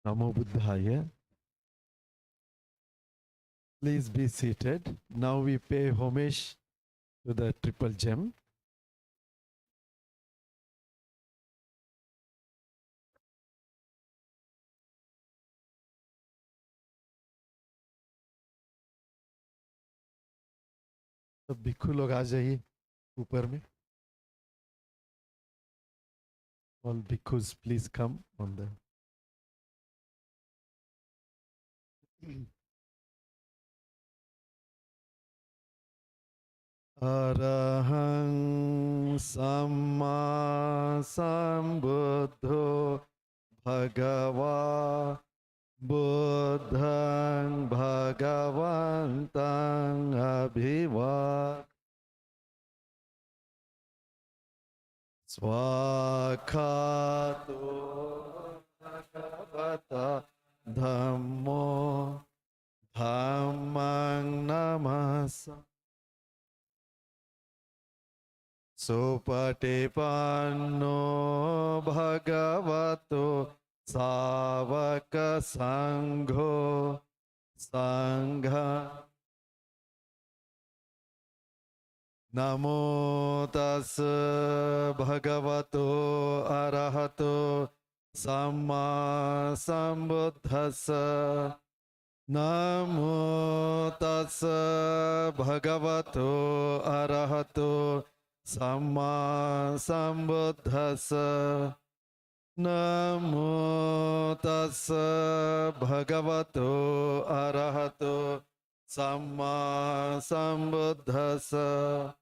Namo Buddhaya. Please be seated. Now we pay homage to the triple gem. तो भिक्खु लोग आ जाइए ऊपर में. All bhikkhus, please come on the. Arahang Samma Sambuddho Bhagava Buddhang Bhagavantang Abhiva Swakhato Bhagavata Dhammo Dhammang Namasa Supatipanno Bhagavato Savaka Sangho Sangha Namo Tassa Bhagavato Arahato Samma Sambuddhassa Namo Tassa Bhagavato Arahato Samma Sambuddhassa Namo Tassa Bhagavato Arahato Samma Sambuddhassa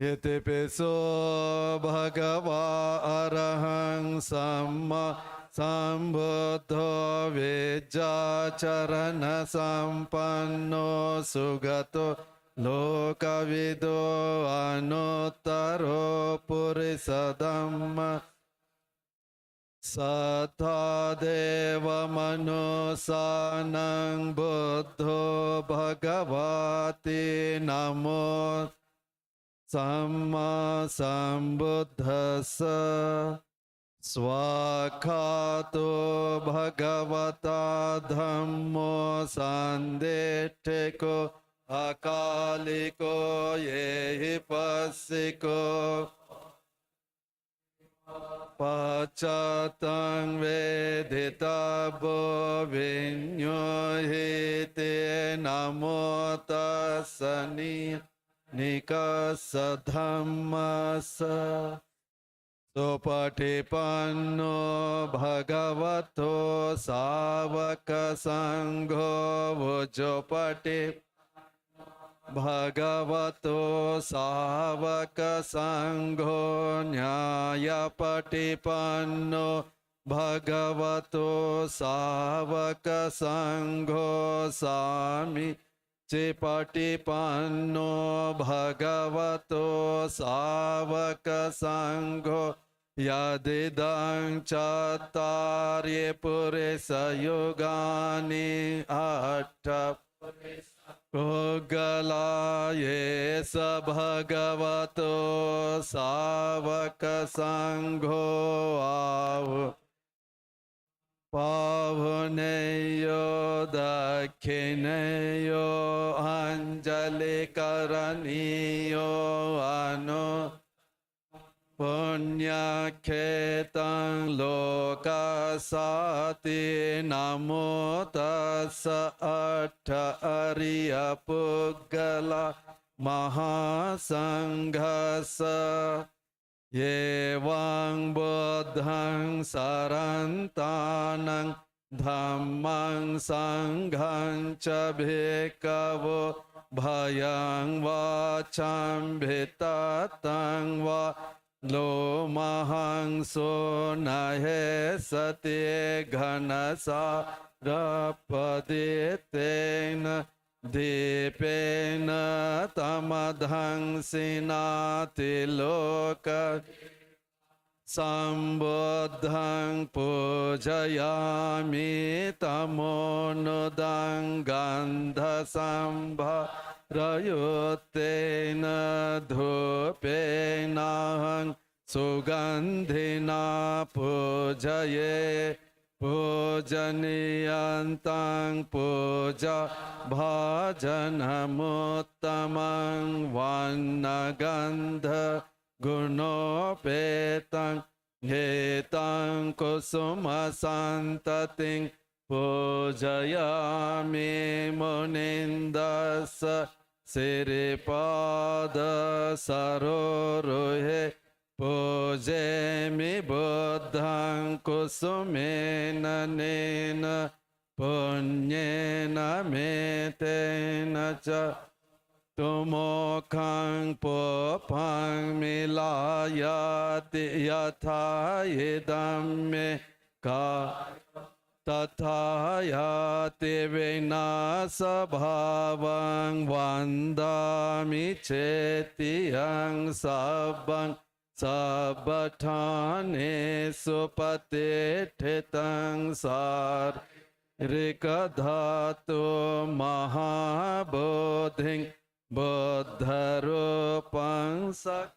Yete peso Bhagava Arahang Samma Sambuddho Vijja Charana Sampanno Sugato Lokavido Anuttaro Purisa Dhamma Sattva Deva Manusanang Buddho Bhagavati Namo Samma Sambuddhassa Swakhato Bhagavata Dhammo Sandeteko Akaliko Yehi Passiko Pachatang Veditabo Vinyohite Namo Tassani Nikasa Dhammasa Sopatipanno Bhagavato Savaka Sangho Vujjopati Bhagavato Savaka Sangho Nyayapatipanno Bhagavato Savaka Sangho Sami Chipatipanno Bhagavato Savaka Sangho Yadidang Chattarye Purisa Yogani Atta Pugalaye sa Bhagavato Savaka Sangho Avu Pavuneyo Dakhineyo Anjali Karaniyo Anu Punya Ketang Lokasati Namo Tassa Atta Arya Puggala Maha Sanghasa Yevang Buddhang Sarantanang Dhammang Sanghang Cha Bhikkhavo Bhayang Vacham Bhitatang Va Lo Mahang So Nahe Sati Ghanasa Rapaditena Dipena Tamadhang Sinati Loka Sambuddhang Pujayami Tamonudang Gandha Sambha Rayutena Dhupena Sugandhina Pujaye Pujaniyantang puja bhajanamuttamang vannagandha gunopetang hetang kusuma santating pujayami munindasa siripada saroruhe Pujemi buddhang kusumena nena punyena metena cha tumokhang popang milayati yatha idam ka tathayati vinasa bhavang vandami chetiyang sabbang Sabbatane supatitthitang sar rikadhatu Maha Bodhi buddharupang sak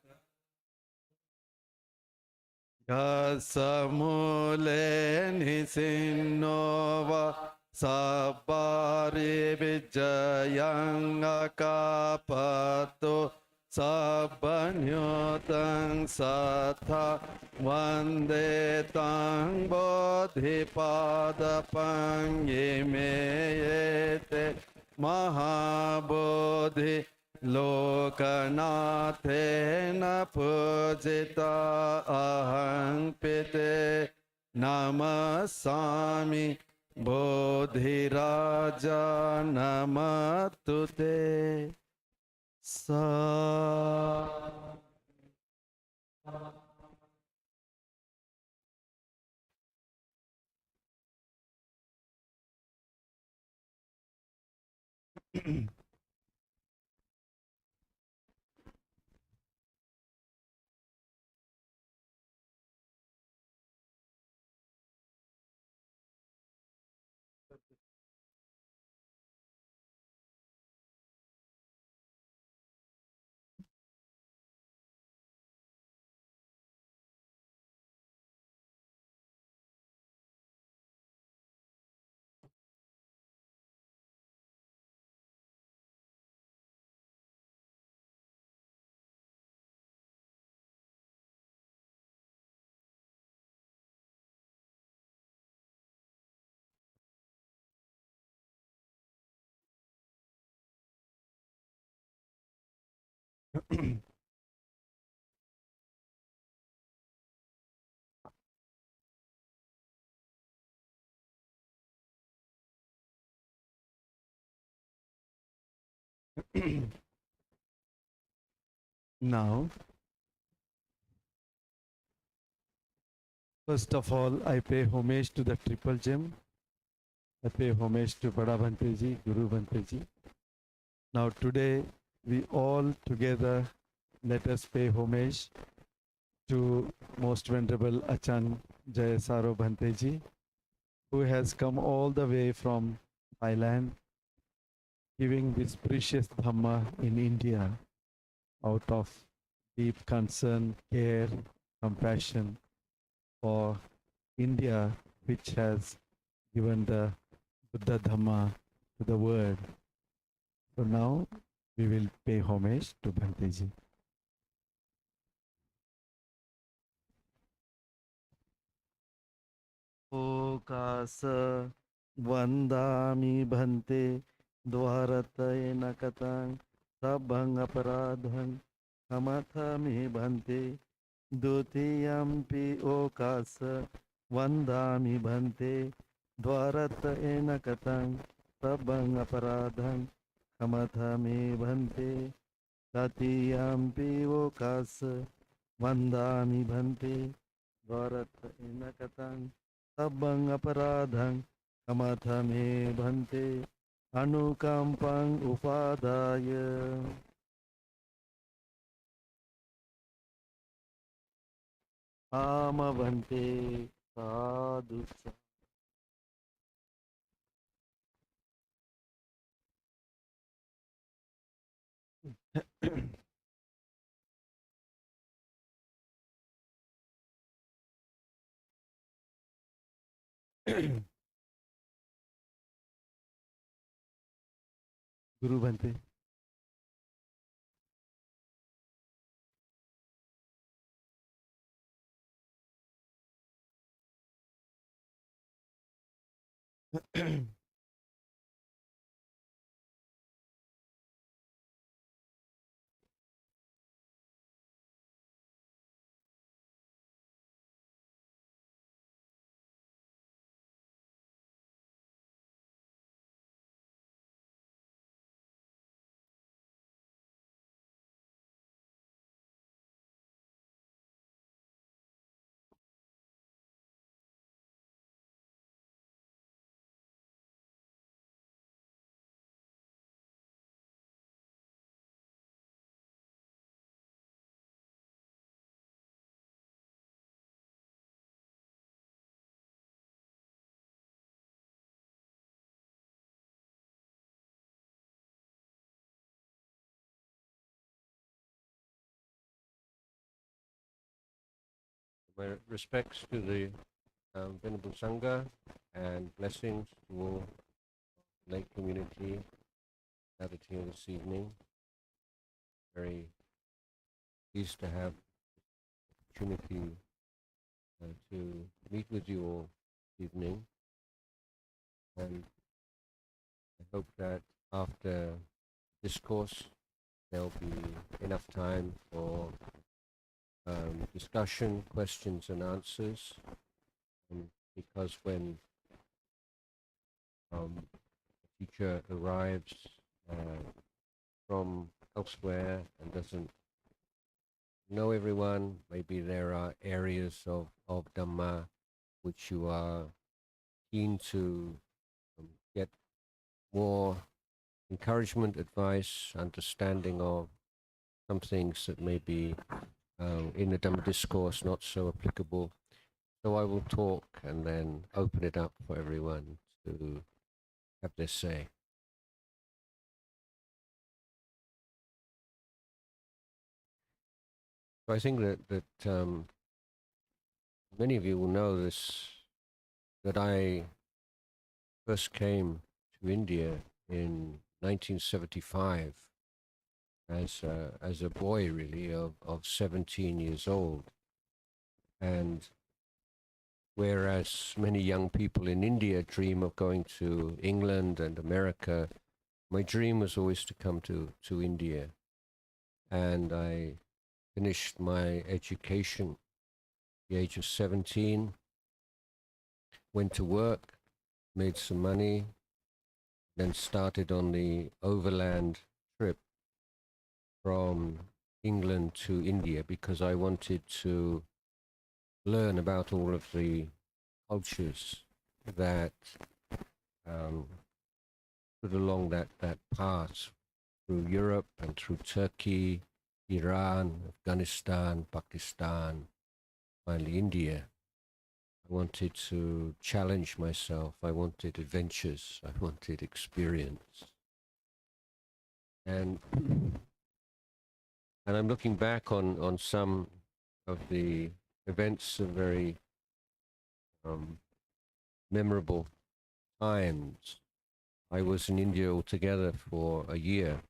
Yasamule nisinova sabbari vijayang akapato Sabbanyotang satha vande tang bodhipadapang yimeyete mahabodhi lokanathena pujita ahang pite namasami bodhiraja namatute Sa Now, first of all, I pay homage to the Triple Gem. I pay homage to Bada Bhante Ji, Guru Bhante Ji. Now today, we all together, let us pay homage to Most Venerable Ajahn Jaya Saro Bhante Ji, who has come all the way from Thailand, giving this precious Dhamma in India out of deep concern, care, compassion for India, which has given the Buddha Dhamma to the world. So now we will pay homage to Bhante Ji. Okasa vandami Bhante dvaratayena katang sabhang aparadhang kamathami Bhante dutiyampi okasa vandami Bhante dvaratayena katang sabhang aparadhang kamathami Bhante tatiyampi okasa vandami Bhante dvaratayena katang sabang aparadhang kamathame bhante anukampang upadaya ama bhante sadhu. Guru Bhante. My respects to the Venerable Sangha and blessings to all lay community gathered here this evening. Very pleased to have the opportunity to meet with you all this evening, and I hope that after discourse there'll be enough time for discussion, questions and answers, because when a teacher arrives from elsewhere and doesn't know everyone, maybe there are areas of Dhamma which you are keen to get more encouragement, advice, understanding of some things that may be in the Dhamma discourse not so applicable. So I will talk and then open it up for everyone to have their say. So I think that many of you will know this, that I first came to India in 1975 as a boy, really, of 17 years old. And whereas many young people in India dream of going to England and America, my dream was always to come to India. And I finished my education at the age of 17, went to work, made some money, then started on the overland trip from England to India because I wanted to learn about all of the cultures that put along that path through Europe and through Turkey, Iran, Afghanistan, Pakistan, finally India. I wanted to challenge myself. I wanted adventures. I wanted experience. And I'm looking back on some of the events of very memorable times. I was in India altogether for a year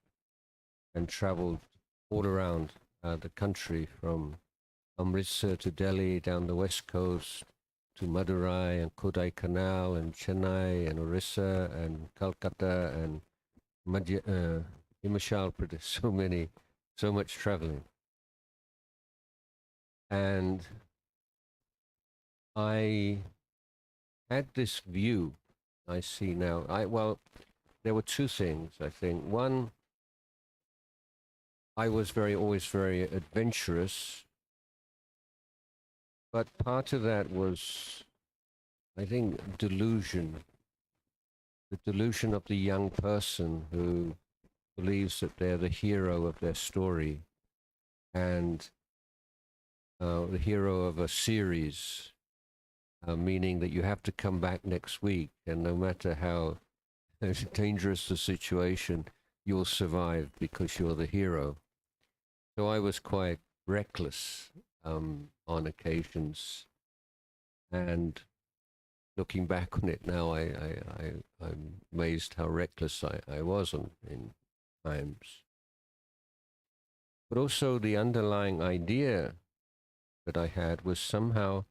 and traveled all around the country, from Amritsar to Delhi, down the west coast to Madurai and Kodaikanal and Chennai and Orissa and Calcutta and Himachal Pradesh. So much traveling. And I had this view I see now. Well, there were two things, I think. One, I was always very adventurous, but part of that was, I think, delusion. The delusion of the young person who believes that they're the hero of their story and the hero of a series, meaning that you have to come back next week, and no matter how dangerous the situation, you'll survive because you're the hero. So I was quite reckless on occasions, and looking back on it now, I'm amazed how reckless I was in times. But also the underlying idea that I had was somehow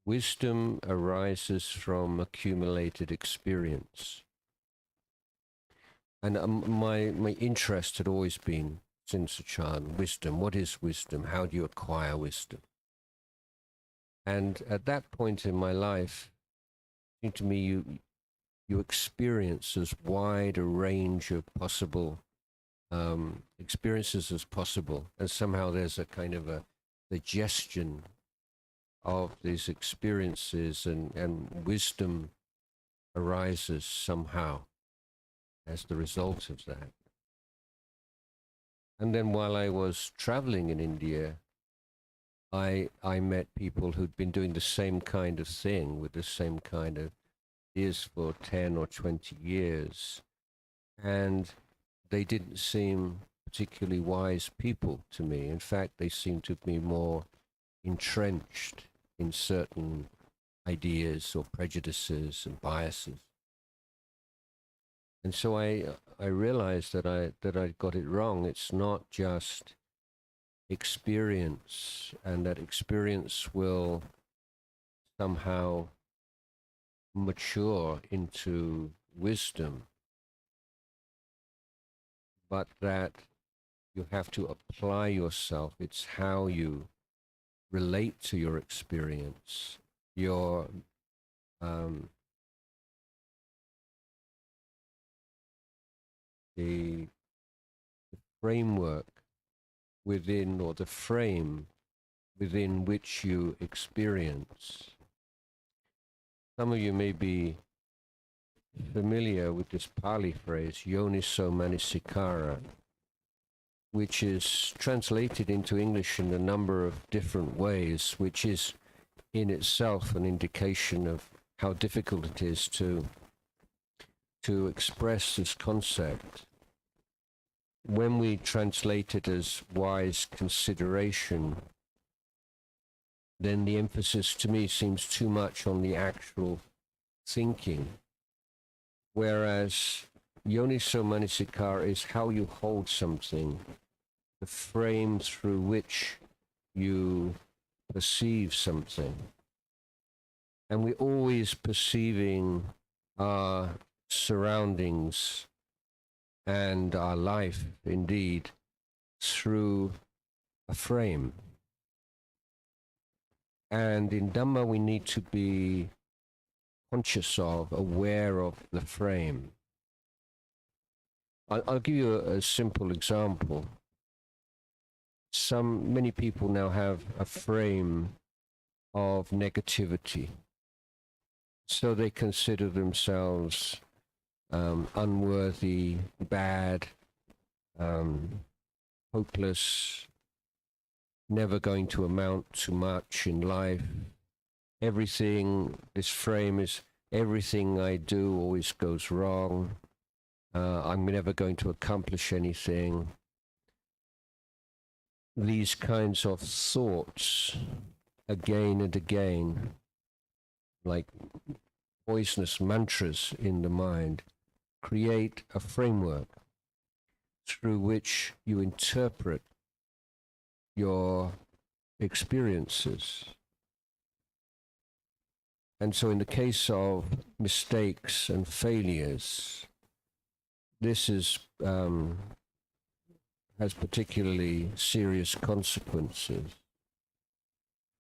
wisdom arises from accumulated experience. And my interest had always been, since a child, wisdom. What is wisdom? How do you acquire wisdom? And at that point in my life, it seemed to me you experience as wide a range of possible experiences as possible, and somehow there's a kind of a digestion of these experiences, and wisdom arises somehow as the result of that. And then while I was traveling in India, I met people who'd been doing the same kind of thing with the same kind of ideas for 10 or 20 years. And they didn't seem particularly wise people to me. In fact, they seemed to be more entrenched in certain ideas or prejudices and biases. And so I realized that I got it wrong. It's not just experience, and that experience will somehow mature into wisdom, but that you have to apply yourself. It's how you relate to your experience, your the framework within, or the frame within which you experience. Some of you may be familiar with this Pali phrase, yoniso manasikara, which is translated into English in a number of different ways, which is in itself an indication of how difficult it is to express this concept. When we translate it as wise consideration, then the emphasis to me seems too much on the actual thinking, whereas yoniso manasikara is how you hold something, the frame through which you perceive something. And we're always perceiving our surroundings and our life, indeed, through a frame. And in Dhamma, we need to be conscious of, aware of the frame. I'll give you a simple example. Many people now have a frame of negativity. So they consider themselves unworthy, bad, hopeless, never going to amount to much in life. This frame is everything I do always goes wrong. I'm never going to accomplish anything. These kinds of thoughts, again and again, like poisonous mantras in the mind, create a framework through which you interpret your experiences. And so in the case of mistakes and failures, this is has particularly serious consequences.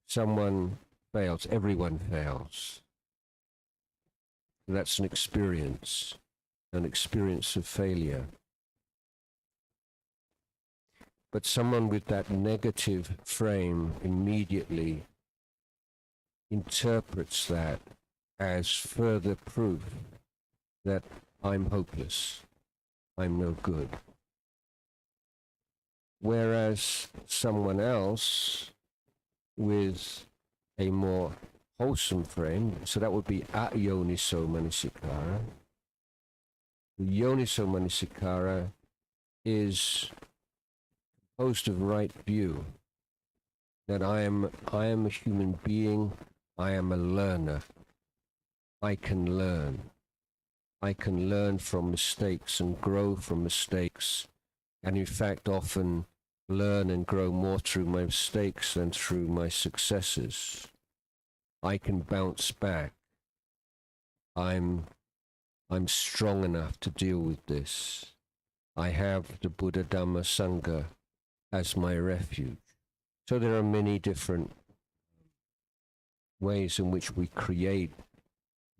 Someone fails, everyone fails. That's an experience of failure. But someone with that negative frame immediately interprets that as further proof that I'm hopeless, I'm no good. Whereas someone else with a more wholesome frame, so that would be ayoniso manasikara. Yoniso manasikara is composed of right view, that I am a human being, I am a learner, I can learn. I can learn from mistakes and grow from mistakes, and in fact often learn and grow more through my mistakes than through my successes. I can bounce back. I'm strong enough to deal with this. I have the Buddha Dhamma Sangha as my refuge. So there are many different ways in which we create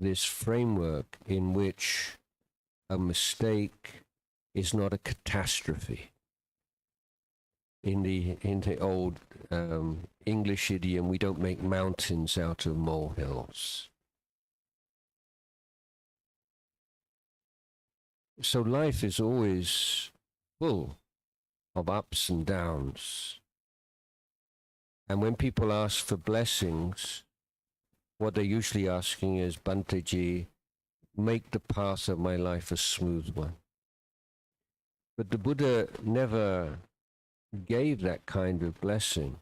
this framework in which a mistake is not a catastrophe. In the old English idiom, we don't make mountains out of molehills. So life is always full of ups and downs. And when people ask for blessings, what they're usually asking is, Bhanteji, make the path of my life a smooth one. But the Buddha never gave that kind of blessing.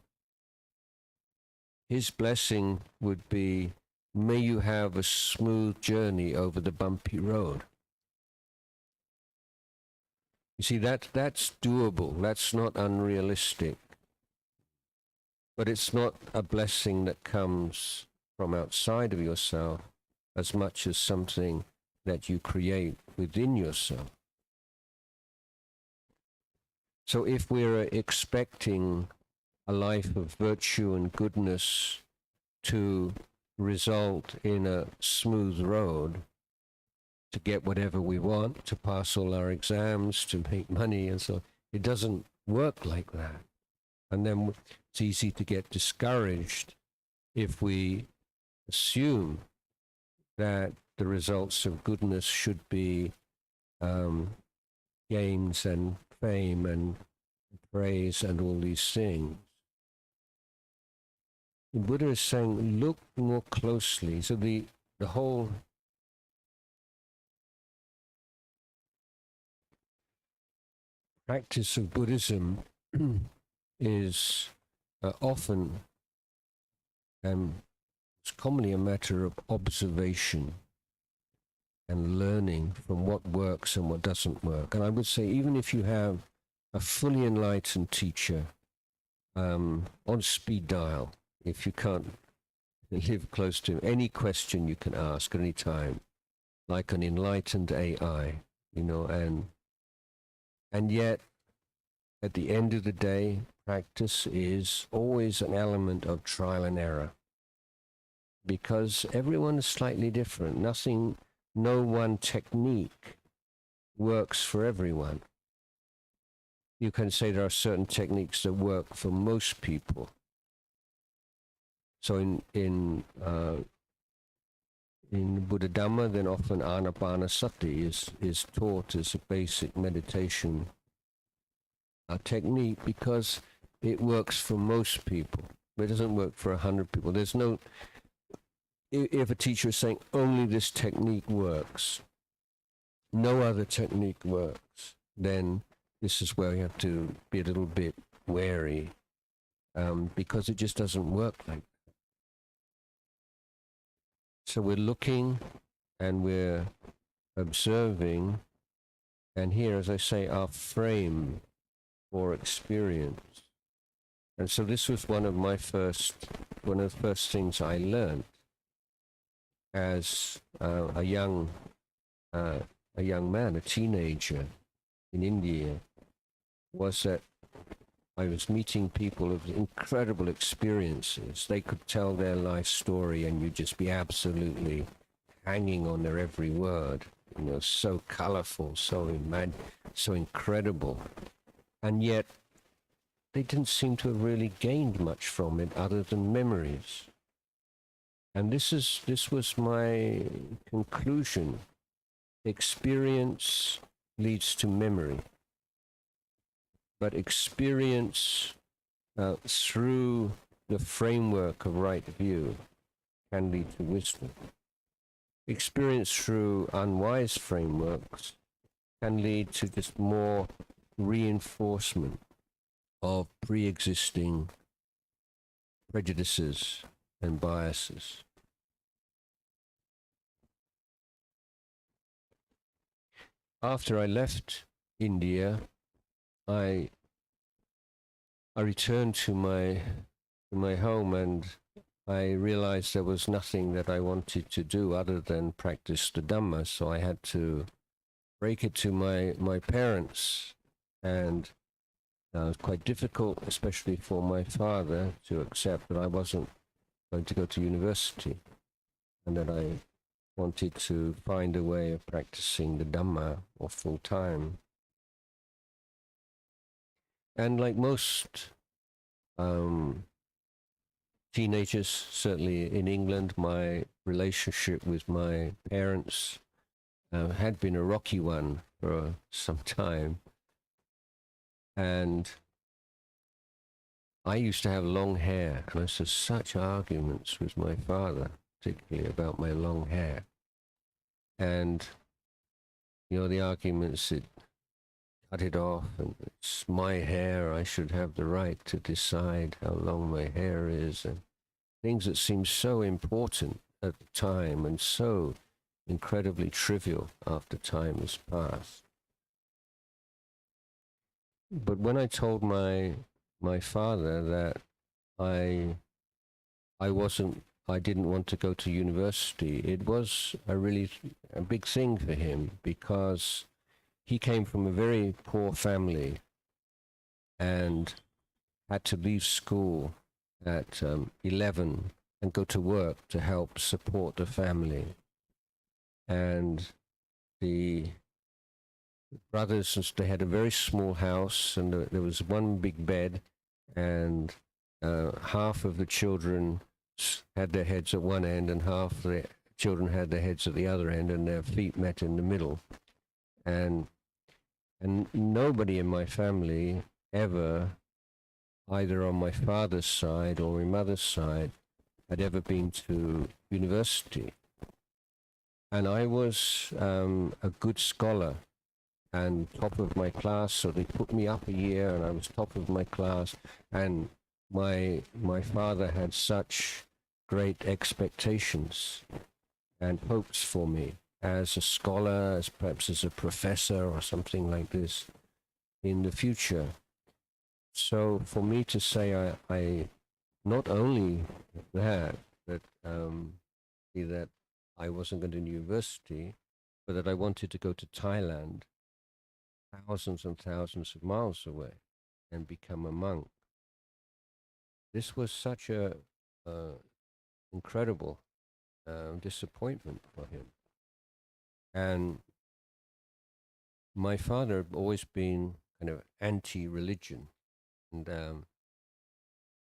His blessing would be, may you have a smooth journey over the bumpy road. You see, that's doable. That's not unrealistic. But it's not a blessing that comes from outside of yourself as much as something that you create within yourself. So if we're expecting a life of virtue and goodness to result in a smooth road, to get whatever we want, to pass all our exams, to make money and so on, it doesn't work like that. And then it's easy to get discouraged if we assume that the results of goodness should be gains and fame and praise and all these things. The Buddha is saying, look more closely. So the whole practice of Buddhism is often it's commonly a matter of observation and learning from what works and what doesn't work. And I would say, even if you have a fully enlightened teacher on speed dial, if you can't live close to him, any question you can ask at any time, like an enlightened AI, and yet at the end of the day, practice is always an element of trial and error, because everyone is slightly different. No one technique works for everyone. You can say there are certain techniques that work for most people. So in Buddha Dhamma, then often Anapanasati is taught as a basic meditation technique, because it works for most people. It doesn't work for 100 people. There's no, if a teacher is saying only this technique works, no other technique works, then this is where you have to be a little bit wary, because it just doesn't work like that. So we're looking and we're observing, and here, as I say, our frame for experience. And so this was one of the first things I learned as a young man, a teenager in India, was that I was meeting people of incredible experiences. They could tell their life story and you'd just be absolutely hanging on their every word. So colorful, so incredible. And yet they didn't seem to have really gained much from it other than memories. And this was my conclusion. Experience leads to memory. But experience through the framework of right view can lead to wisdom. Experience through unwise frameworks can lead to just more reinforcement of pre-existing prejudices and biases. after I left India, I returned to my home, and I realized there was nothing that I wanted to do other than practice the Dhamma. So I had to break it to my parents, and it was quite difficult, especially for my father, to accept that I wasn't going to go to university and that I wanted to find a way of practicing the Dhamma or full time. And like most teenagers, certainly in England, my relationship with my parents had been a rocky one for some time. And I used to have long hair, and I used to have such arguments with my father, particularly about my long hair. And, the arguments, it cut it off, and it's my hair, I should have the right to decide how long my hair is, and things that seemed so important at the time and so incredibly trivial after time has passed. But when I told my father that I didn't want to go to university, it was a big thing for him, because he came from a very poor family and had to leave school at 11 and go to work to help support the family. And the brothers, they had a very small house, and there was one big bed, and half of the children had their heads at one end, and half the children had their heads at the other end, and their feet met in the middle. And nobody in my family ever, either on my father's side or my mother's side, had ever been to university. And I was a good scholar and top of my class, so they put me up a year, and I was top of my class. And my father had such great expectations and hopes for me as a scholar, as perhaps as a professor or something like this in the future. So for me to say I not only that I wasn't going to university, but that I wanted to go to Thailand, thousands and thousands of miles away, and become a monk. This was such a incredible disappointment for him. And my father had always been kind of anti-religion, and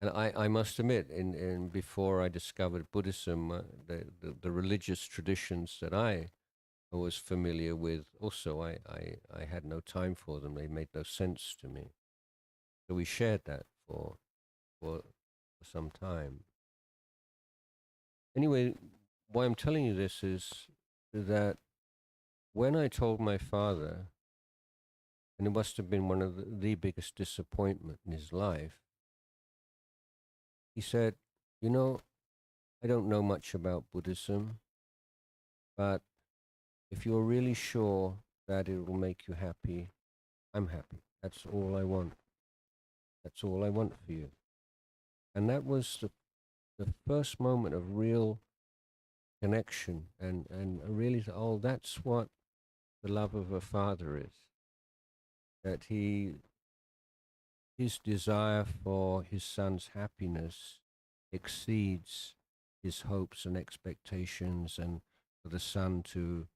I must admit, in before I discovered Buddhism, the religious traditions that I was familiar with, also I had no time for them. They made no sense to me. So we shared that for some time. Anyway, why I'm telling you this is that when I told my father, and it must have been one of the biggest disappointment in his life, he said, I don't know much about Buddhism, but if you're really sure that it will make you happy, I'm happy. That's all I want. That's all I want for you. And that was the first moment of real connection, and really, that's what the love of a father is. That his desire for his son's happiness exceeds his hopes and expectations, and for the son to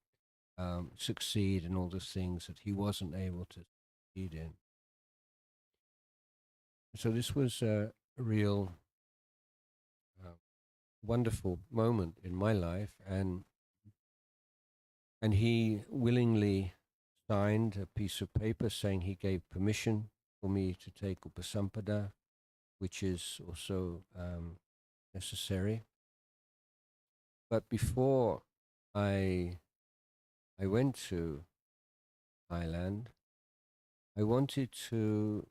succeed in all the things that he wasn't able to succeed in. So this was a real wonderful moment in my life, and he willingly signed a piece of paper saying he gave permission for me to take Upasampada, which is also necessary. But before I went to Thailand, I wanted to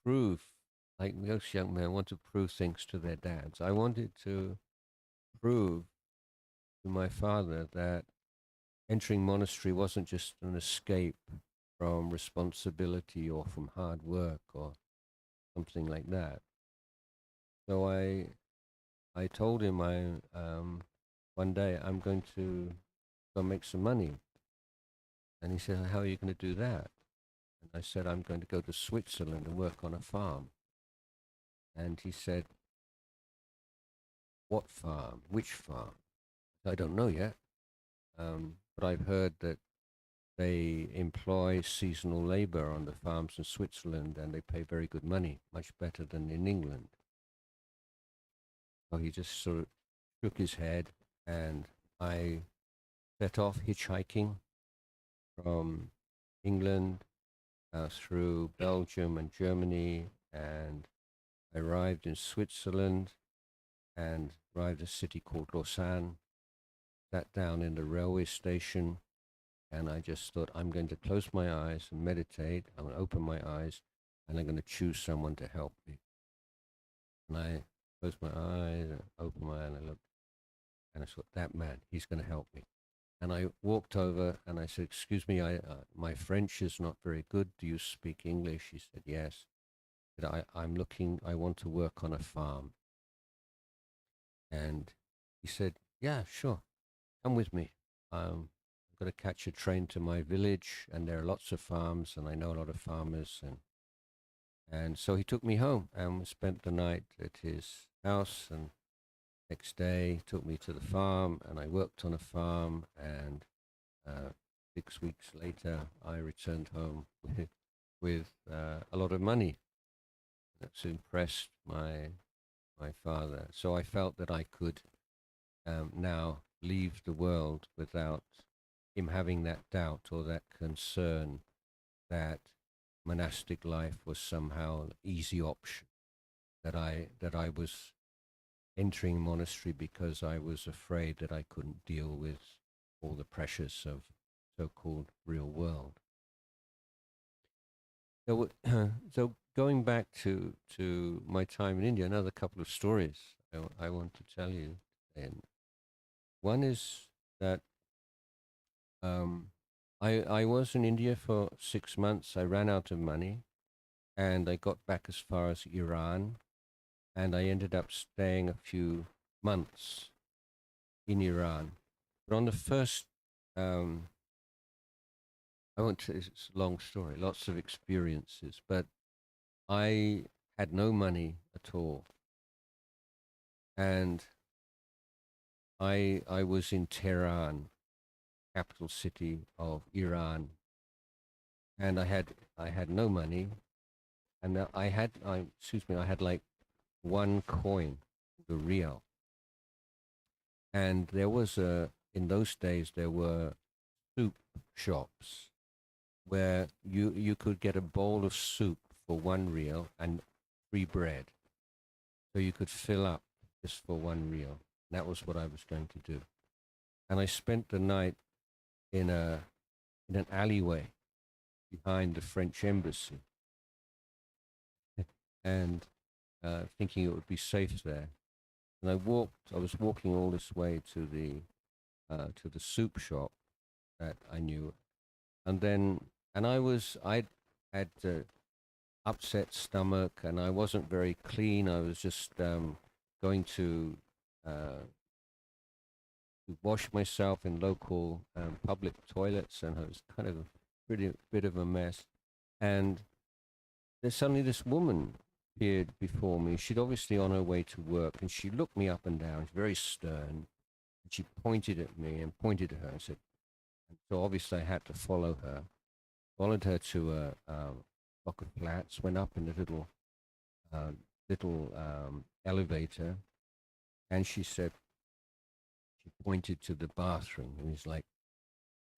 prove, like most young men want to prove things to their dads. I wanted to prove to my father that entering monastery wasn't just an escape from responsibility or from hard work or something like that. So I told him one day I'm going to go make some money. And he said, how are you going to do that? And I said, I'm going to go to Switzerland and work on a farm. And he said, what farm? Which farm? I don't know yet. But I've heard that they employ seasonal labor on the farms in Switzerland and they pay very good money, much better than in England. So he just sort of shook his head, and I set off hitchhiking from England through Belgium and Germany, and I arrived in Switzerland and arrived at a city called Lausanne, sat down in the railway station, and I just thought, I'm going to close my eyes and meditate. I'm going to open my eyes, and I'm going to choose someone to help me. And I closed my eyes, and opened my eyes, and I looked, and I thought, that man, he's going to help me. And I walked over, and I said, excuse me, my French is not very good. Do you speak English? He said, yes. I want to work on a farm. And he said, yeah, sure, come with me. I've got to catch a train to my village, and there are lots of farms, and I know a lot of farmers. And so he took me home, and we spent the night at his house, and next day took me to the farm, and I worked on a farm, and 6 weeks later I returned home with a lot of money. That's impressed my father. So I felt that I could now leave the world without him having that doubt or that concern that monastic life was somehow an easy option, that I was entering monastery because I was afraid that I couldn't deal with all the pressures of so-called real world. So, so going back to my time in India, another couple of stories I want to tell you. And one is that I was in India for 6 months. I ran out of money, and I got back as far as Iran, and I ended up staying a few months in Iran. But on the first, I won't say it's a long story, lots of experiences, but I had no money at all. And I was in Tehran, capital city of Iran, and I had no money, and I had like one coin, the real, and there was in those days there were soup shops where you could get a bowl of soup for 1 real and free bread, so you could fill up just for 1 real. That was what I was going to do, and I spent the night in an alleyway behind the French embassy, and thinking it would be safe there. And I was walking all this way to the soup shop that I knew, and I had upset stomach, and I wasn't very clean. I was just going to wash myself in local public toilets, and I was kind of a bit of a mess. And then suddenly this woman appeared before me. She'd obviously on her way to work, and she looked me up and down, very stern, and she pointed at me and pointed at her and said, and so obviously I had to follow her. Followed her to a block of flats, went up in a little elevator, and she pointed to the bathroom, and was like,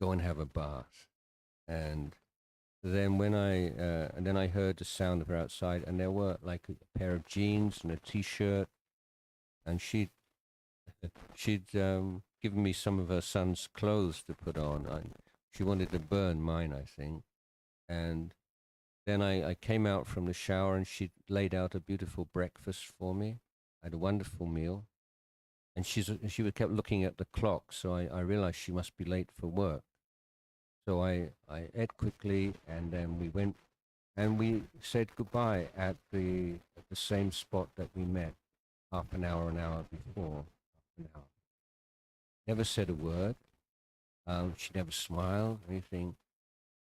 go and have a bath. And then then I heard the sound of her outside, and there were like a pair of jeans and a t-shirt, and she'd given me some of her son's clothes to put on. She wanted to burn mine, I think. And then I came out from the shower, and she laid out a beautiful breakfast for me. I had a wonderful meal. And she kept looking at the clock, so I realized she must be late for work. So I ate quickly, and then we went and we said goodbye at the same spot that we met an hour before. Half an hour. Never said a word. She never smiled, anything.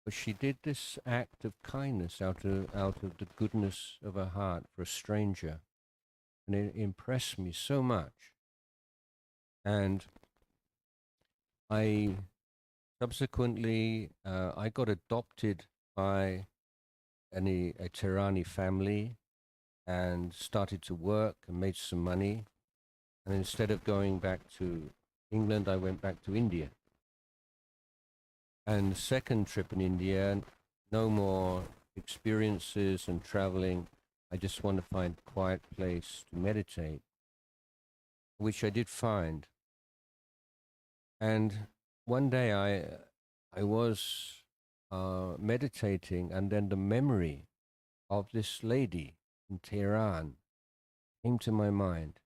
But she did this act of kindness out of the goodness of her heart for a stranger. And it impressed me so much. And I subsequently, I got adopted by a Tirani family and started to work and made some money. And instead of going back to England, I went back to India. And the second trip in India, no more experiences and traveling. I just want to find a quiet place to meditate, which I did find. And one day I was meditating, and then the memory of this lady in Tehran came to my mind.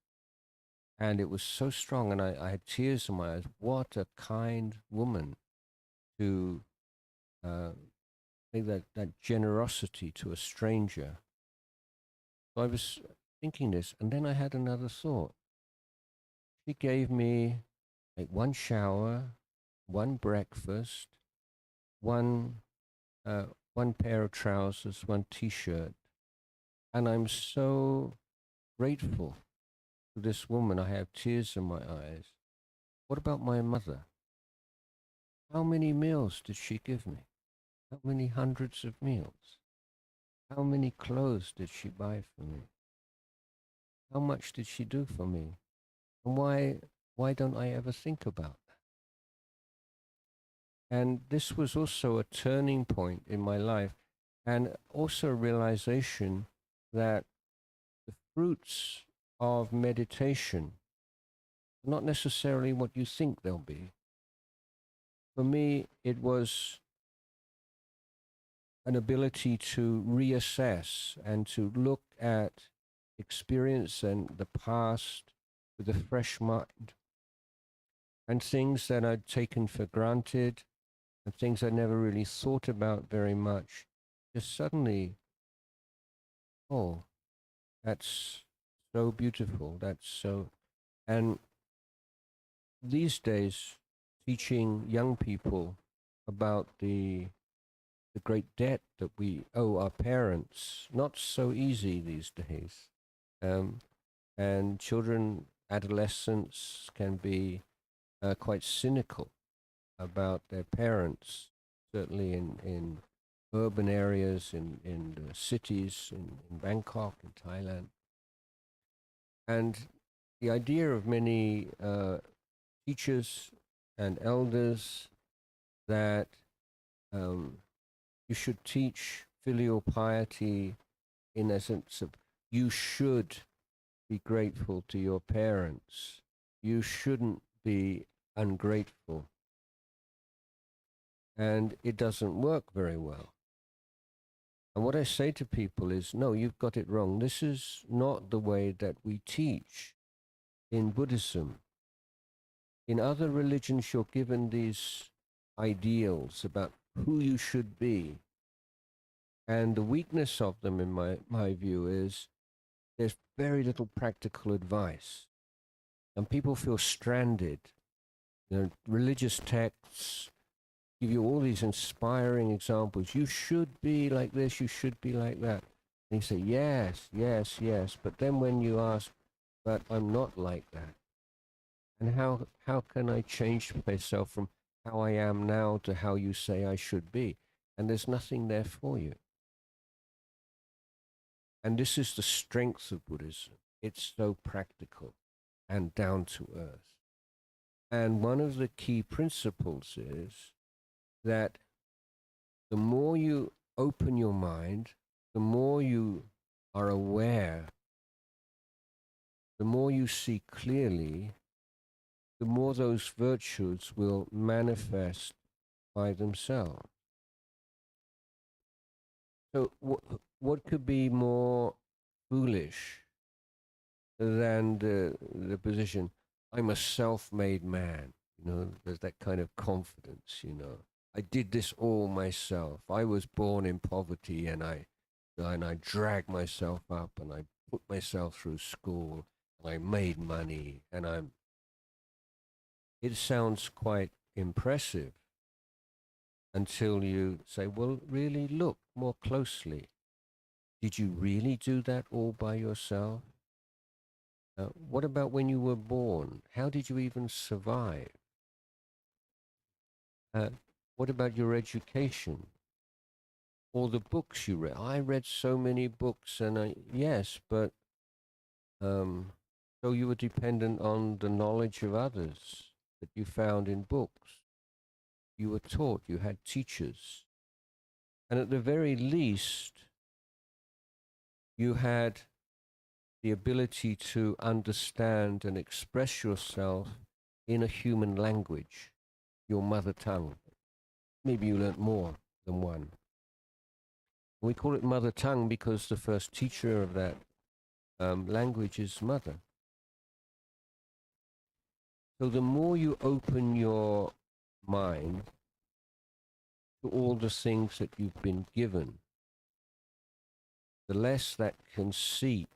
And it was so strong, and I had tears in my eyes. What a kind woman to that generosity to a stranger. So I was thinking this, and then I had another thought. She gave me like one shower, one breakfast, one pair of trousers, one T-shirt, and I'm so grateful to this woman. I have tears in my eyes. What about my mother? How many meals did she give me? How many hundreds of meals? How many clothes did she buy for me? How much did she do for me? And why don't I ever think about that? And this was also a turning point in my life, and also a realization that the fruits of meditation are not necessarily what you think they'll be. For me, it was an ability to reassess and to look at experience and the past with a fresh mind, and things that I'd taken for granted and things I never really thought about very much, just suddenly, oh, that's so beautiful, that's so. And these days, teaching young people about the great debt that we owe our parents, not so easy these days. And children, adolescents can be quite cynical about their parents, certainly in urban areas, in the cities, in Bangkok, in Thailand. And the idea of many teachers and elders that you should teach filial piety in a sense of you should be grateful to your parents. You shouldn't be ungrateful. And it doesn't work very well. And what I say to people is, no, you've got it wrong. This is not the way that we teach in Buddhism. In other religions, you're given these ideals about who you should be. And the weakness of them, in my view, is there's very little practical advice. And people feel stranded. You know, religious texts give you all these inspiring examples. You should be like this, you should be like that. And you say, yes, yes, yes. But then when you ask, but I'm not like that. And how can I change myself from how I am now to how you say I should be? And there's nothing there for you. And this is the strength of Buddhism. It's so practical and down to earth. And one of the key principles is that the more you open your mind, the more you are aware, the more you see clearly, the more those virtues will manifest by themselves. So what could be more foolish than the position? I'm a self-made man. There's that kind of confidence. I did this all myself. I was born in poverty, and I dragged myself up, and I put myself through school, and I made money, and it sounds quite impressive until you say, well, really look more closely. Did you really do that all by yourself? What about when you were born? How did you even survive? Uh, what about your education? All the books you read? I read so many books, and yes, but so you were dependent on the knowledge of others that you found in books. You were taught, you had teachers. And at the very least, you had the ability to understand and express yourself in a human language, your mother tongue. Maybe you learnt more than one. We call it mother tongue because the first teacher of that language is mother. So the more you open your mind to all the things that you've been given, the less that conceit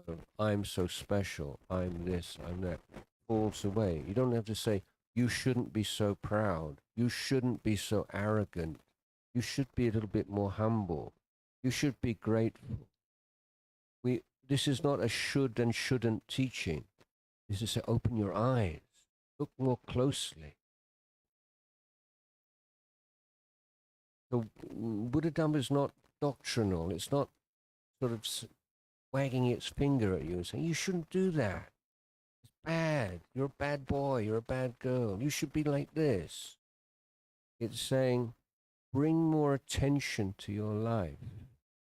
of I'm so special, I'm this, I'm that, falls away. You don't have to say, you shouldn't be so proud, you shouldn't be so arrogant, you should be a little bit more humble, you should be grateful. This is not a should and shouldn't teaching. This is to open your eyes, look more closely. So Buddhism is not doctrinal. It's not sort of wagging its finger at you and saying, you shouldn't do that. It's bad. You're a bad boy. You're a bad girl. You should be like this. It's saying, bring more attention to your life.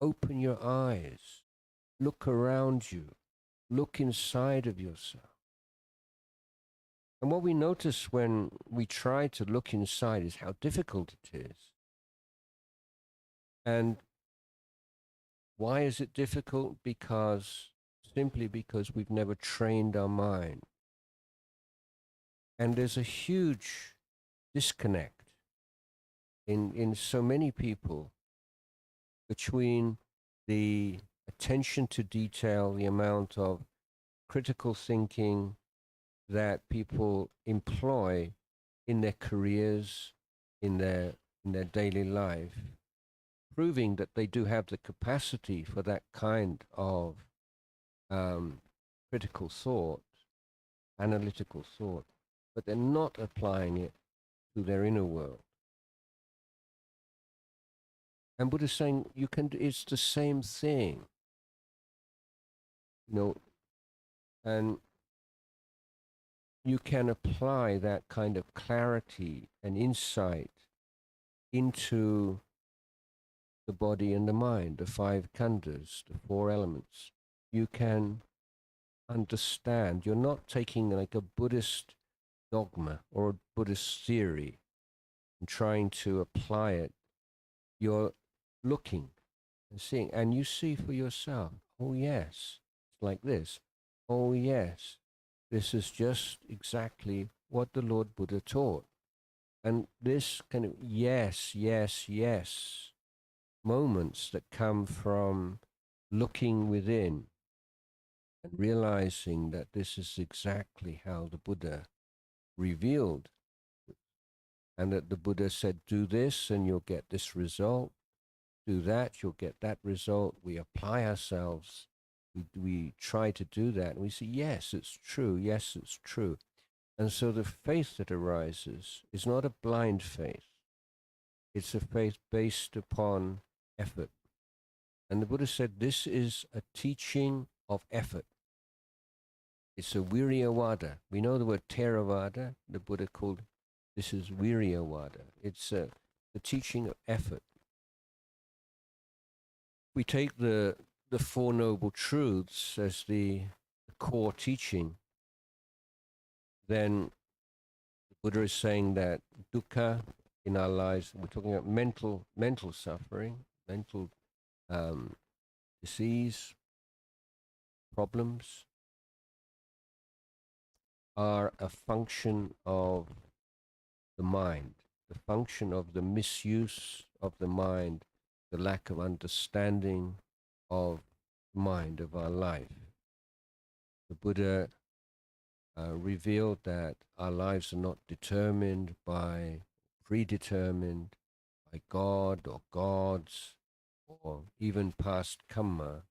Open your eyes. Look around you. Look inside of yourself. And what we notice when we try to look inside is how difficult it is. And why is it difficult? Simply because we've never trained our mind. And there's a huge disconnect in so many people between the attention to detail, the amount of critical thinking that people employ in their careers, in their daily life, proving that they do have the capacity for that kind of critical thought, analytical thought, but they're not applying it to their inner world. And Buddha is saying it's the same thing, and you can apply that kind of clarity and insight into the body and the mind, the five khandhas, the four elements. You can understand. You're not taking like a Buddhist dogma or a Buddhist theory and trying to apply it. You're looking and seeing, and you see for yourself, oh yes, it's like this. Oh yes, this is just exactly what the Lord Buddha taught. And this kind of yes, yes, yes moments that come from looking within and realizing that this is exactly how the Buddha revealed, and that the Buddha said, do this and you'll get this result, do that, you'll get that result. We apply ourselves, we try to do that, and we say, yes, it's true, yes, it's true. And so the faith that arises is not a blind faith. It's a faith based upon effort. And the Buddha said, this is a teaching of effort. It's a Viryavada. We know the word Theravada. The Buddha called this is Viryavada. It's the teaching of effort. We take the Four Noble Truths as the core teaching. Then the Buddha is saying that dukkha in our lives, we're talking about mental suffering, mental disease, problems. are a function of the mind, the function of the misuse of the mind, the lack of understanding of the mind of our life. The Buddha revealed that our lives are not determined by, predetermined by God or gods or even past karma,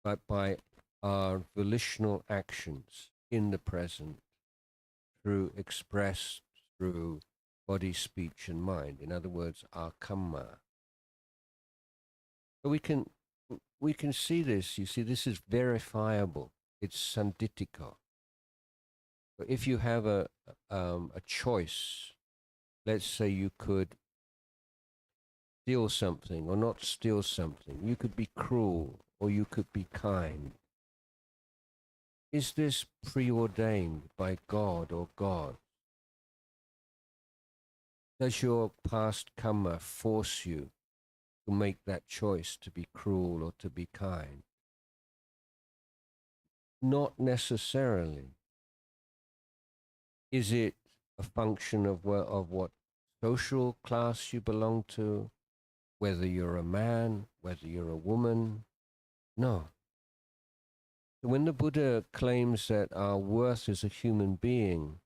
but by our volitional actions in the present, through expressed through body, speech, and mind. In other words, our karma. So we can see this. You see, this is verifiable. It's sandittika. But if you have a choice, let's say you could steal something or not steal something. You could be cruel or you could be kind. Is this preordained by God or God? Does your past karma force you to make that choice to be cruel or to be kind? Not necessarily. Is it a function of what social class you belong to, whether you're a man, whether you're a woman? No. When the Buddha claims that our worth as a human being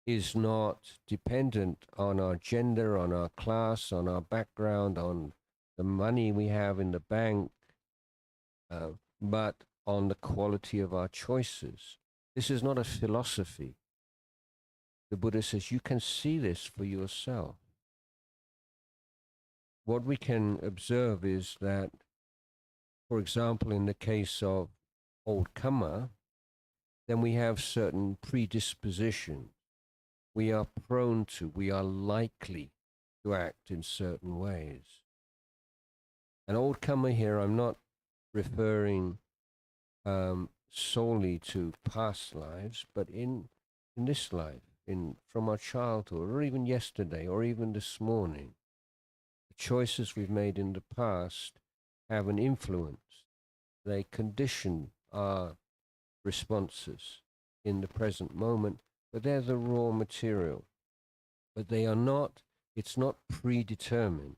is not dependent on our gender, on our class, on our background, on the money we have in the bank, but on the quality of our choices. This is not a philosophy. The Buddha says you can see this for yourself. What we can observe is that, for example, in the case of old karma, then we have certain predispositions. We are prone to, we are likely to act in certain ways. And old karma here, I'm not referring solely to past lives, but in this life, from our childhood, or even yesterday, or even this morning, the choices we've made in the past have an influence. They condition our responses in the present moment, but they're the raw material. But they are not, it's not predetermined.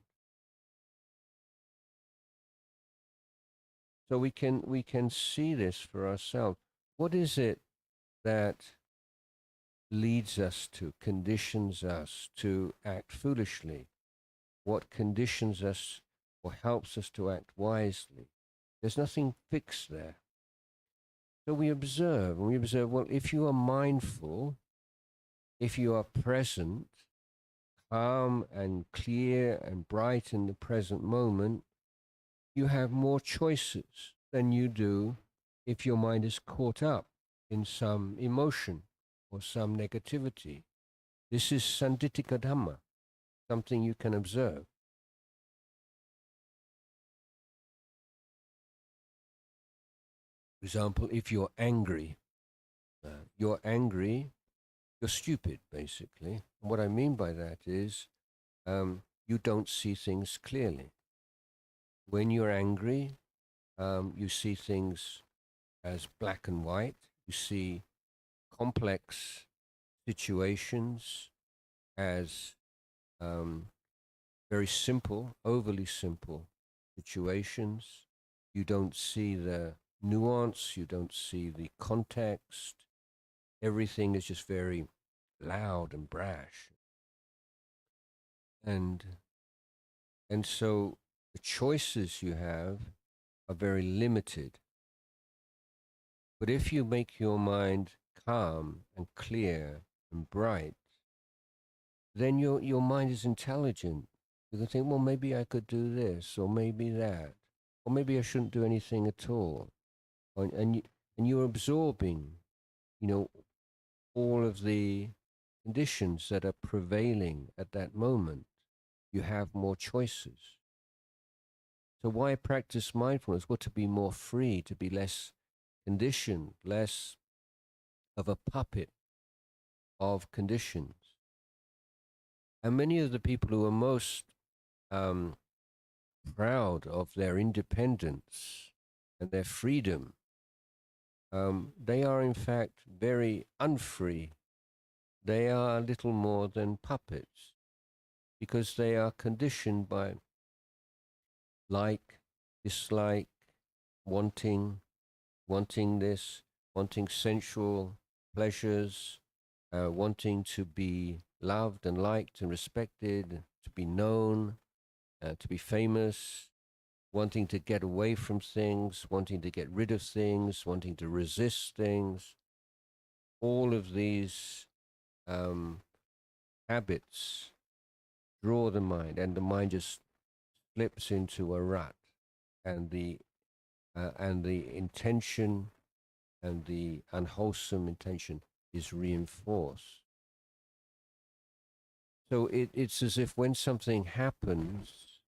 So we can see this for ourselves. What is it that leads us to, conditions us to act foolishly? What conditions us or helps us to act wisely? There's nothing fixed there. So we observe, well, if you are mindful, if you are present, calm and clear and bright in the present moment, you have more choices than you do if your mind is caught up in some emotion or some negativity. This is sandittika dhamma, something you can observe. For example, if you're angry, you're stupid, basically. And what I mean by that is you don't see things clearly. When you're angry, you see things as black and white. You see complex situations as very simple, overly simple situations. You don't see the nuance, you don't see the context. Everything is just very loud and brash. And so the choices you have are very limited. But if you make your mind calm and clear and bright, then your mind is intelligent. You can think, well, maybe I could do this, or maybe that, or maybe I shouldn't do anything at all. And you're absorbing, all of the conditions that are prevailing at that moment. You have more choices. So why practice mindfulness? Well, to be more free, to be less conditioned, less of a puppet of conditions. And many of the people who are most proud of their independence and their freedom they are in fact very unfree. They are little more than puppets because they are conditioned by like, dislike, wanting, wanting this, wanting sensual pleasures, wanting to be loved and liked and respected, to be known, to be famous, wanting to get away from things, wanting to get rid of things, wanting to resist things. All of these habits draw the mind, and the mind just slips into a rut, and the intention and the unwholesome intention is reinforced. So it's as if when something happens,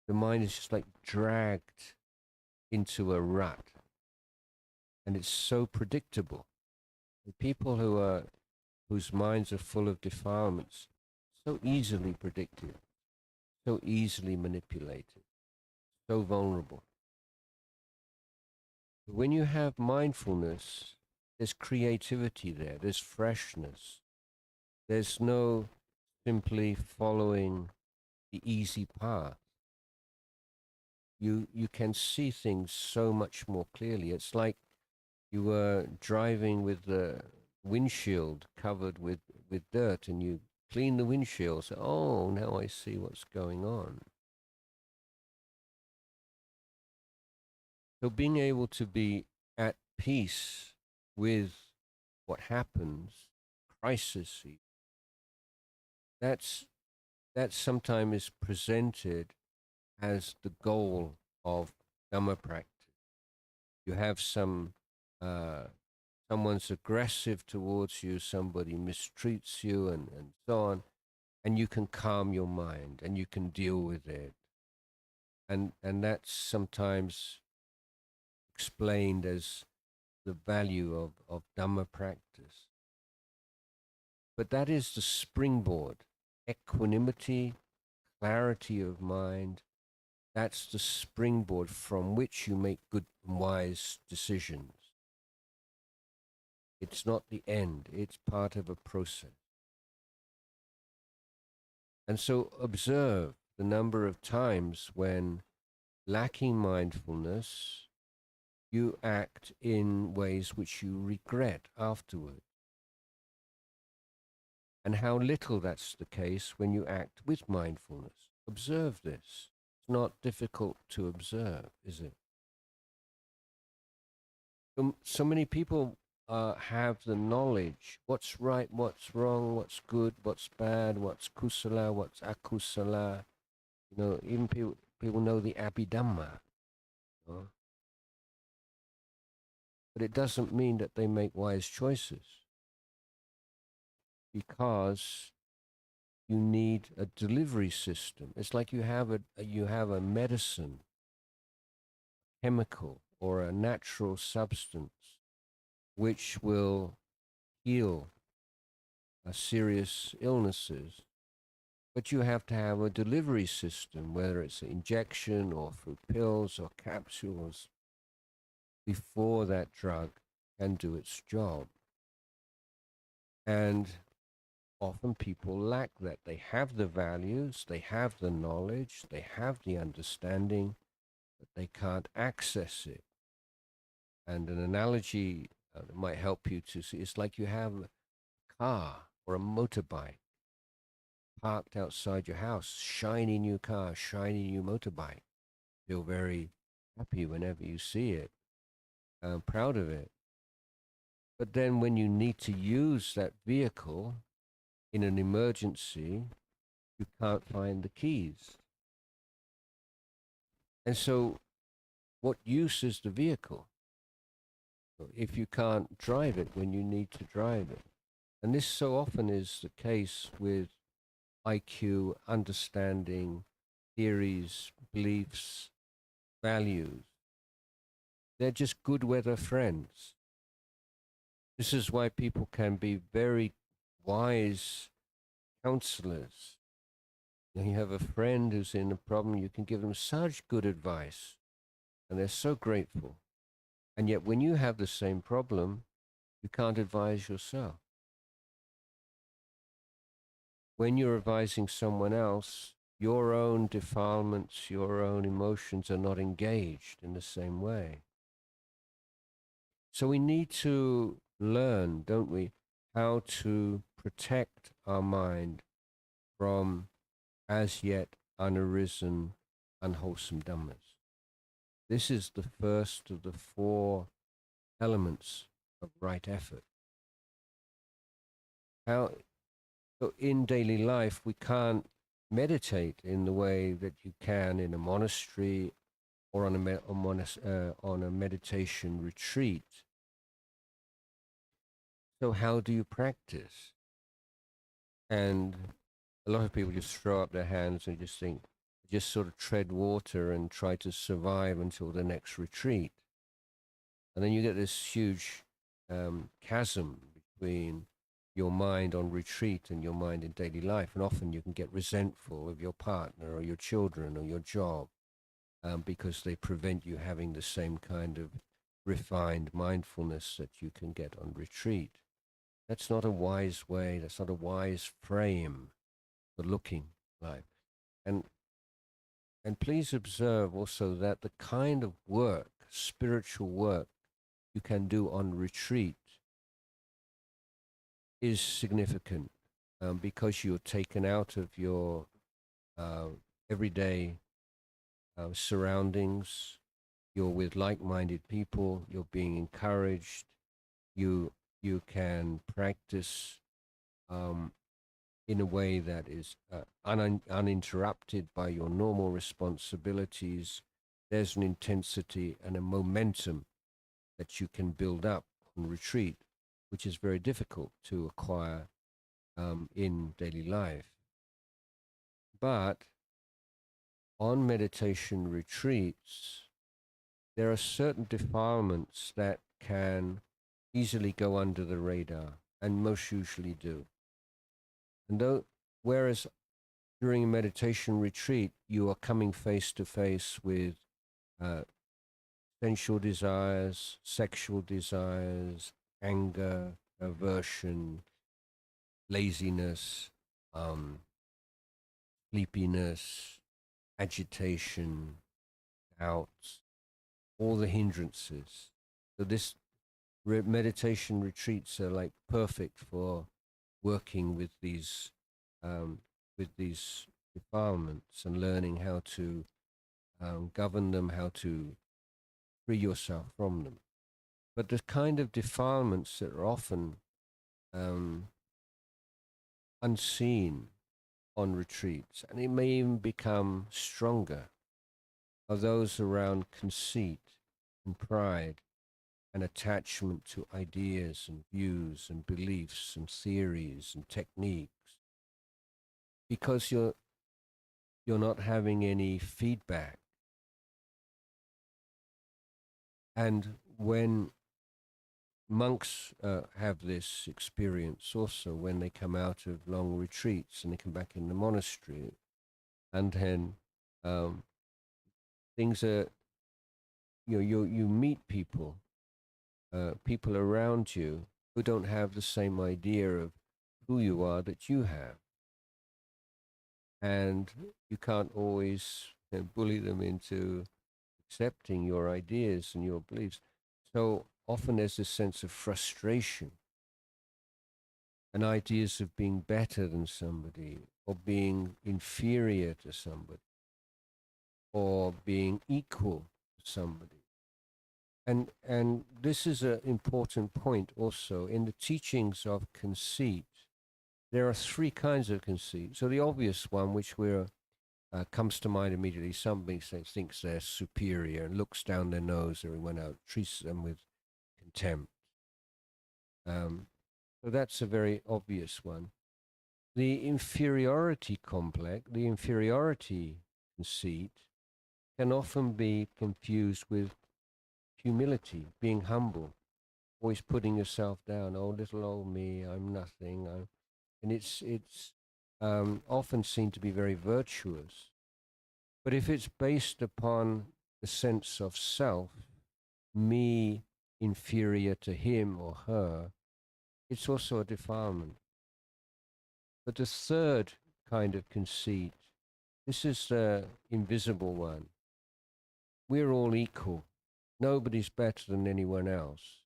the mind is just like dragged into a rut, and it's so predictable. The people whose minds are full of defilements, so easily predicted, so easily manipulated, so vulnerable. But when you have mindfulness, there's creativity there, there's freshness, there's no simply following the easy path. You can see things so much more clearly. It's like you were driving with the windshield covered with dirt, and you clean the windshield. So, oh, now I see what's going on. So being able to be at peace with what happens, crisis, that's that sometimes is presented as the goal of Dhamma practice. You have someone's aggressive towards you, somebody mistreats you, and so on, and you can calm your mind and you can deal with it. And that's sometimes explained as the value of Dhamma practice. But that is the springboard. Equanimity, clarity of mind, that's the springboard from which you make good and wise decisions. It's not the end, it's part of a process. And so observe the number of times when, lacking mindfulness, you act in ways which you regret afterward. And how little that's the case when you act with mindfulness. Observe this. It's not difficult to observe, is it? So many people have the knowledge, what's right, what's wrong, what's good, what's bad, what's kusala, what's akusala. You know, even people know the Abhidhamma. You know? But it doesn't mean that they make wise choices, because you need a delivery system. It's like you have a medicine, chemical, or a natural substance which will heal serious illnesses. But you have to have a delivery system, whether it's an injection or through pills or capsules, before that drug can do its job. And often people lack that. They have the values, they have the knowledge, they have the understanding, but they can't access it. And an analogy that might help you to see, it's like you have a car or a motorbike parked outside your house, shiny new car, shiny new motorbike. Feel very happy whenever you see it. I'm proud of it. But then when you need to use that vehicle in an emergency, you can't find the keys. And so what use is the vehicle if you can't drive it when you need to drive it? And this so often is the case with IQ, understanding, theories, beliefs, values. They're just good weather friends. This is why people can be very wise counselors. You have a friend who's in a problem, you can give them such good advice, and they're so grateful. And yet when you have the same problem, you can't advise yourself. When you're advising someone else, your own defilements, your own emotions are not engaged in the same way. So we need to learn, don't we, how to protect our mind from as yet unarisen, unwholesome dhammas. This is the first of the 4 elements of right effort. How, so in daily life, we can't meditate in the way that you can in a monastery or on a meditation retreat. So how do you practice? And a lot of people just throw up their hands and just think, just sort of tread water and try to survive until the next retreat. And then you get this huge chasm between your mind on retreat and your mind in daily life. And often you can get resentful of your partner or your children or your job because they prevent you having the same kind of refined mindfulness that you can get on retreat. That's not a wise way. That's not a wise frame for looking life. And please observe also that the kind of work, spiritual work, you can do on retreat is significant because you're taken out of your everyday surroundings. You're with like-minded people. You're being encouraged. You can practice in a way that is uninterrupted by your normal responsibilities. There's an intensity and a momentum that you can build up on retreat, which is very difficult to acquire in daily life. But on meditation retreats, there are certain defilements that can easily go under the radar, and most usually do. And whereas during a meditation retreat, you are coming face to face with sensual desires, sexual desires, anger, aversion, laziness, sleepiness, agitation, doubts, all the hindrances. So this meditation retreats are like perfect for working with these defilements and learning how to govern them, how to free yourself from them. But the kind of defilements that are often unseen on retreats, and it may even become stronger, are those around conceit and pride and attachment to ideas and views and beliefs and theories and techniques, because you're not having any feedback. And when monks have this experience also when they come out of long retreats and they come back in the monastery, and then things are, you meet people around you who don't have the same idea of who you are that you have, and you can't always bully them into accepting your ideas and your beliefs. So often there's this sense of frustration and ideas of being better than somebody, or being inferior to somebody, or being equal to somebody. And this is an important point also. In the teachings of conceit, there are 3 kinds of conceit. So the obvious one, which comes to mind immediately, somebody thinks they're superior and looks down their nose at everyone else, treats them with contempt. So that's a very obvious one. The inferiority complex, the inferiority conceit, can often be confused with humility, being humble, always putting yourself down. Oh, little old me, I'm nothing. And it's often seen to be very virtuous. But if it's based upon the sense of self, me inferior to him or her, it's also a defilement. But the third kind of conceit, this is the invisible one. We're all equal. Nobody's better than anyone else.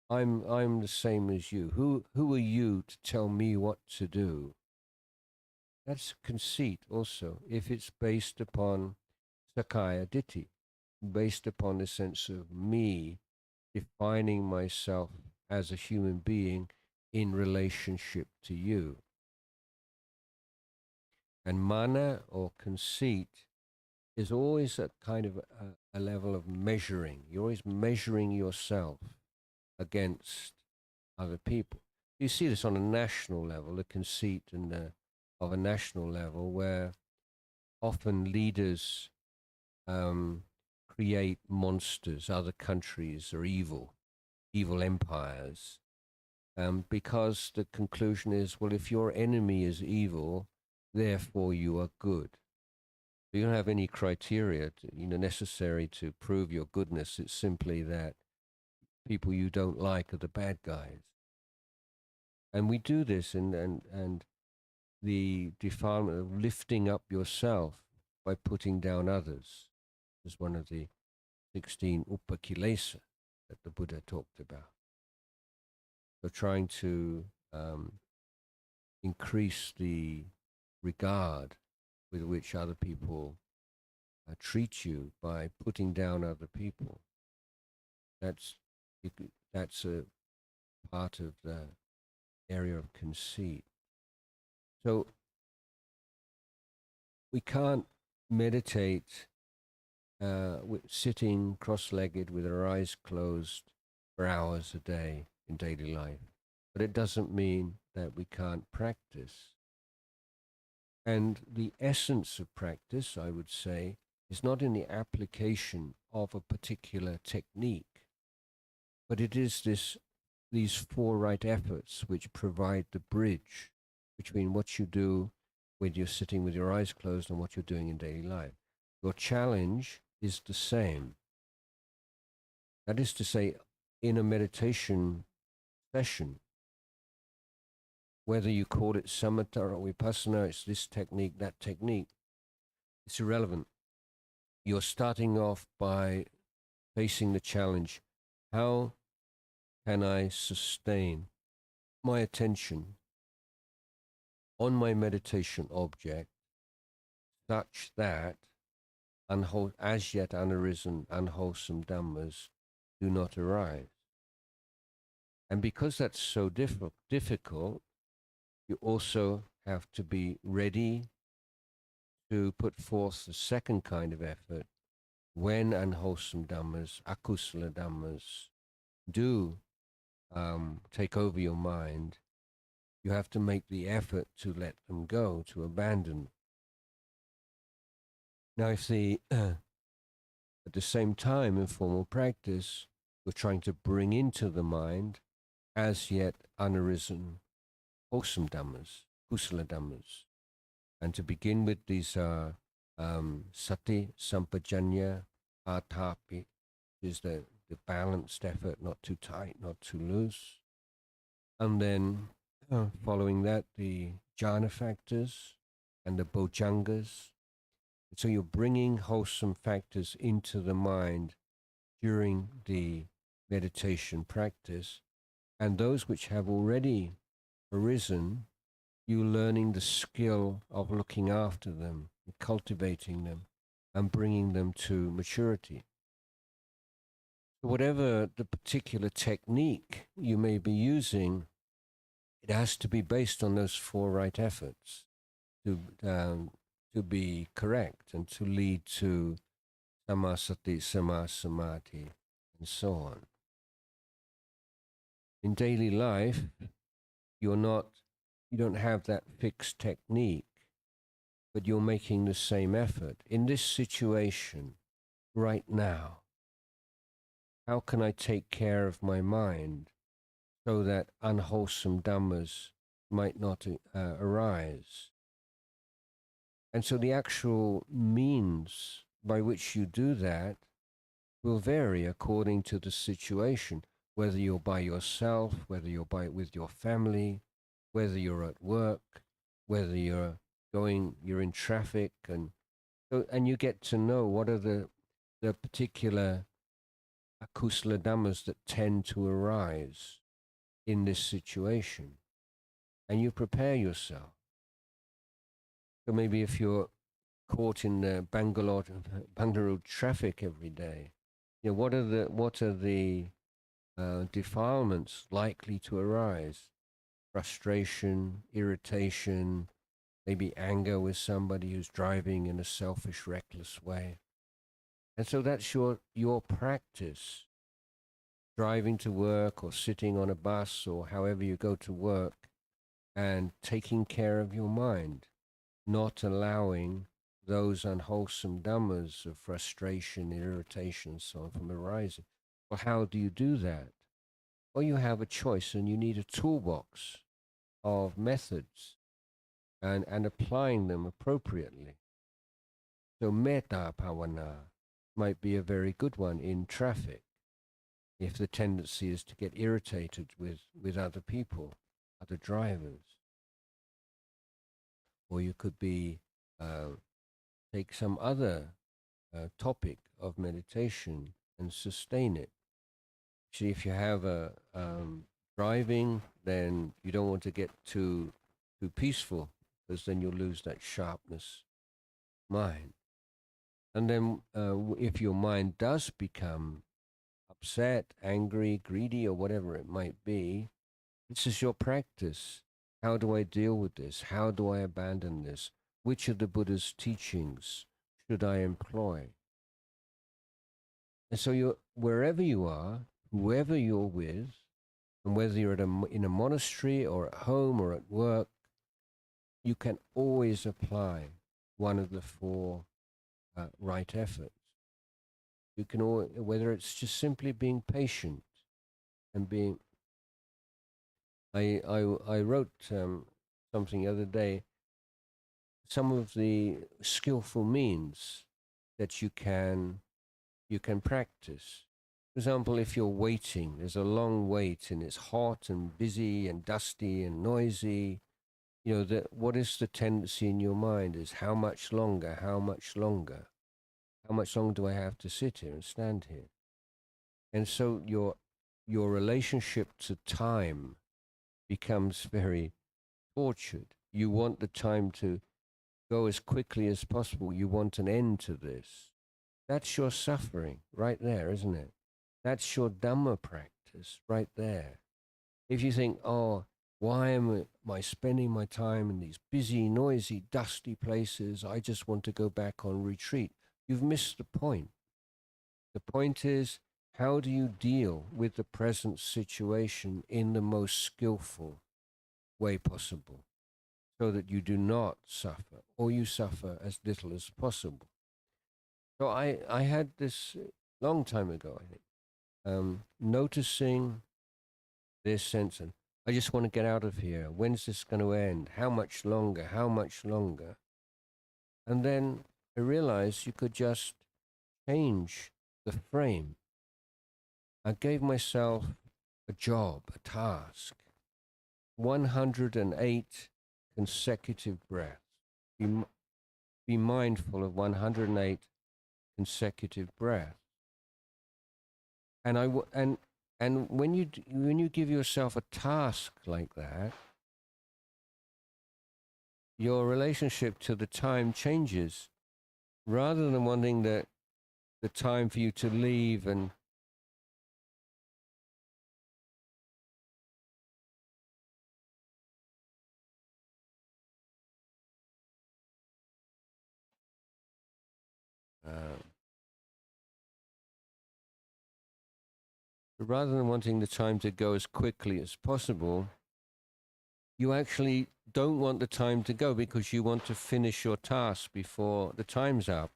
I'm the same as you. Who are you to tell me what to do? That's conceit also, if it's based upon Sakaya Ditti, based upon the sense of me defining myself as a human being in relationship to you. And mana or conceit is always a kind of a level of measuring. You're always measuring yourself against other people. You see this on a national level, the conceit of a national level, where often leaders create monsters. Other countries are evil empires, because the conclusion is, well, if your enemy is evil, therefore you are good. You don't have any criteria necessary to prove your goodness. It's simply that people you don't like are the bad guys. And we do this, and the defilement of lifting up yourself by putting down others is one of the 16 upakilesa that the Buddha talked about. So trying to increase the regard with which other people treat you by putting down other people. That's a part of the area of conceit. So we can't meditate sitting cross-legged with our eyes closed for hours a day in daily life. But it doesn't mean that we can't practice. And the essence of practice, I would say, is not in the application of a particular technique, but it is these four right efforts which provide the bridge between what you do when you're sitting with your eyes closed and what you're doing in daily life. Your challenge is the same. That is to say, in a meditation session, whether you call it samatha or vipassana, it's this technique, that technique, it's irrelevant. You're starting off by facing the challenge. How can I sustain my attention on my meditation object such that as yet unarisen, unwholesome dhammas do not arise? And because that's so difficult, you also have to be ready to put forth the second kind of effort when unwholesome dhammas, akusala dhammas, do take over your mind. You have to make the effort to let them go, to abandon. Now, if at the same time in formal practice, we're trying to bring into the mind as yet unarisen wholesome dhammas, kusala dhammas. And to begin with, these are sati, sampajanya, atapi, is the balanced effort, not too tight, not too loose. And then following that, the jhana factors and the bojjhangas. So you're bringing wholesome factors into the mind during the meditation practice, and those which have already arisen, you're learning the skill of looking after them, cultivating them, and bringing them to maturity. So whatever the particular technique you may be using, it has to be based on those four right efforts to be correct and to lead to samasati, samasamadhi, and so on. In daily life, you don't have that fixed technique, but you're making the same effort. In this situation, right now, how can I take care of my mind so that unwholesome dhammas might not arise? And so the actual means by which you do that will vary according to the situation, whether you're by yourself, whether you're with your family, whether you're at work, whether you're in traffic, and you get to know what are the particular akusala dhammas that tend to arise in this situation, and you prepare yourself. So maybe if you're caught in the Bangalore traffic every day, what are the defilements likely to arise? Frustration, irritation, maybe anger with somebody who's driving in a selfish, reckless way. And so that's your practice, driving to work or sitting on a bus or however you go to work, and taking care of your mind, not allowing those unwholesome dhammas of frustration, irritation, and so on from arising. Well, how do you do that? Well, you have a choice, and you need a toolbox of methods and applying them appropriately. So metta bhavana might be a very good one in traffic, if the tendency is to get irritated with other people, other drivers. Or you could take some other topic of meditation and sustain it. See, if you have a driving, then you don't want to get too peaceful, because then you'll lose that sharpness mind. And then if your mind does become upset, angry, greedy, or whatever it might be, this is your practice. How do I deal with this? How do I abandon this? Which of the Buddha's teachings should I employ? And so wherever you are, whoever you're with, and whether you're in a monastery or at home or at work, you can always apply one of the four right efforts. You can, whether it's just simply being patient and being. I wrote something the other day. Some of the skillful means that you can practice. For example, if you're waiting, there's a long wait and it's hot and busy and dusty and noisy. What is the tendency in your mind is how much longer? How much longer? How much longer do I have to sit here and stand here? And so your relationship to time becomes very tortured. You want the time to go as quickly as possible. You want an end to this. That's your suffering right there, isn't it? That's your Dhamma practice right there. If you think, oh, why am I spending my time in these busy, noisy, dusty places? I just want to go back on retreat. You've missed the point. The point is, how do you deal with the present situation in the most skillful way possible, so that you do not suffer, or you suffer as little as possible? So I had this long time ago, I think, noticing this sense, and I just want to get out of here. When's this going to end? How much longer? How much longer? And then I realized you could just change the frame. I gave myself a job, a task, 108 consecutive breaths. Be mindful of 108 consecutive breaths. And when you give yourself a task like that, your relationship to the time changes. Rather than wanting the time for you to leave and rather than wanting the time to go as quickly as possible, you actually don't want the time to go because you want to finish your task before the time's up.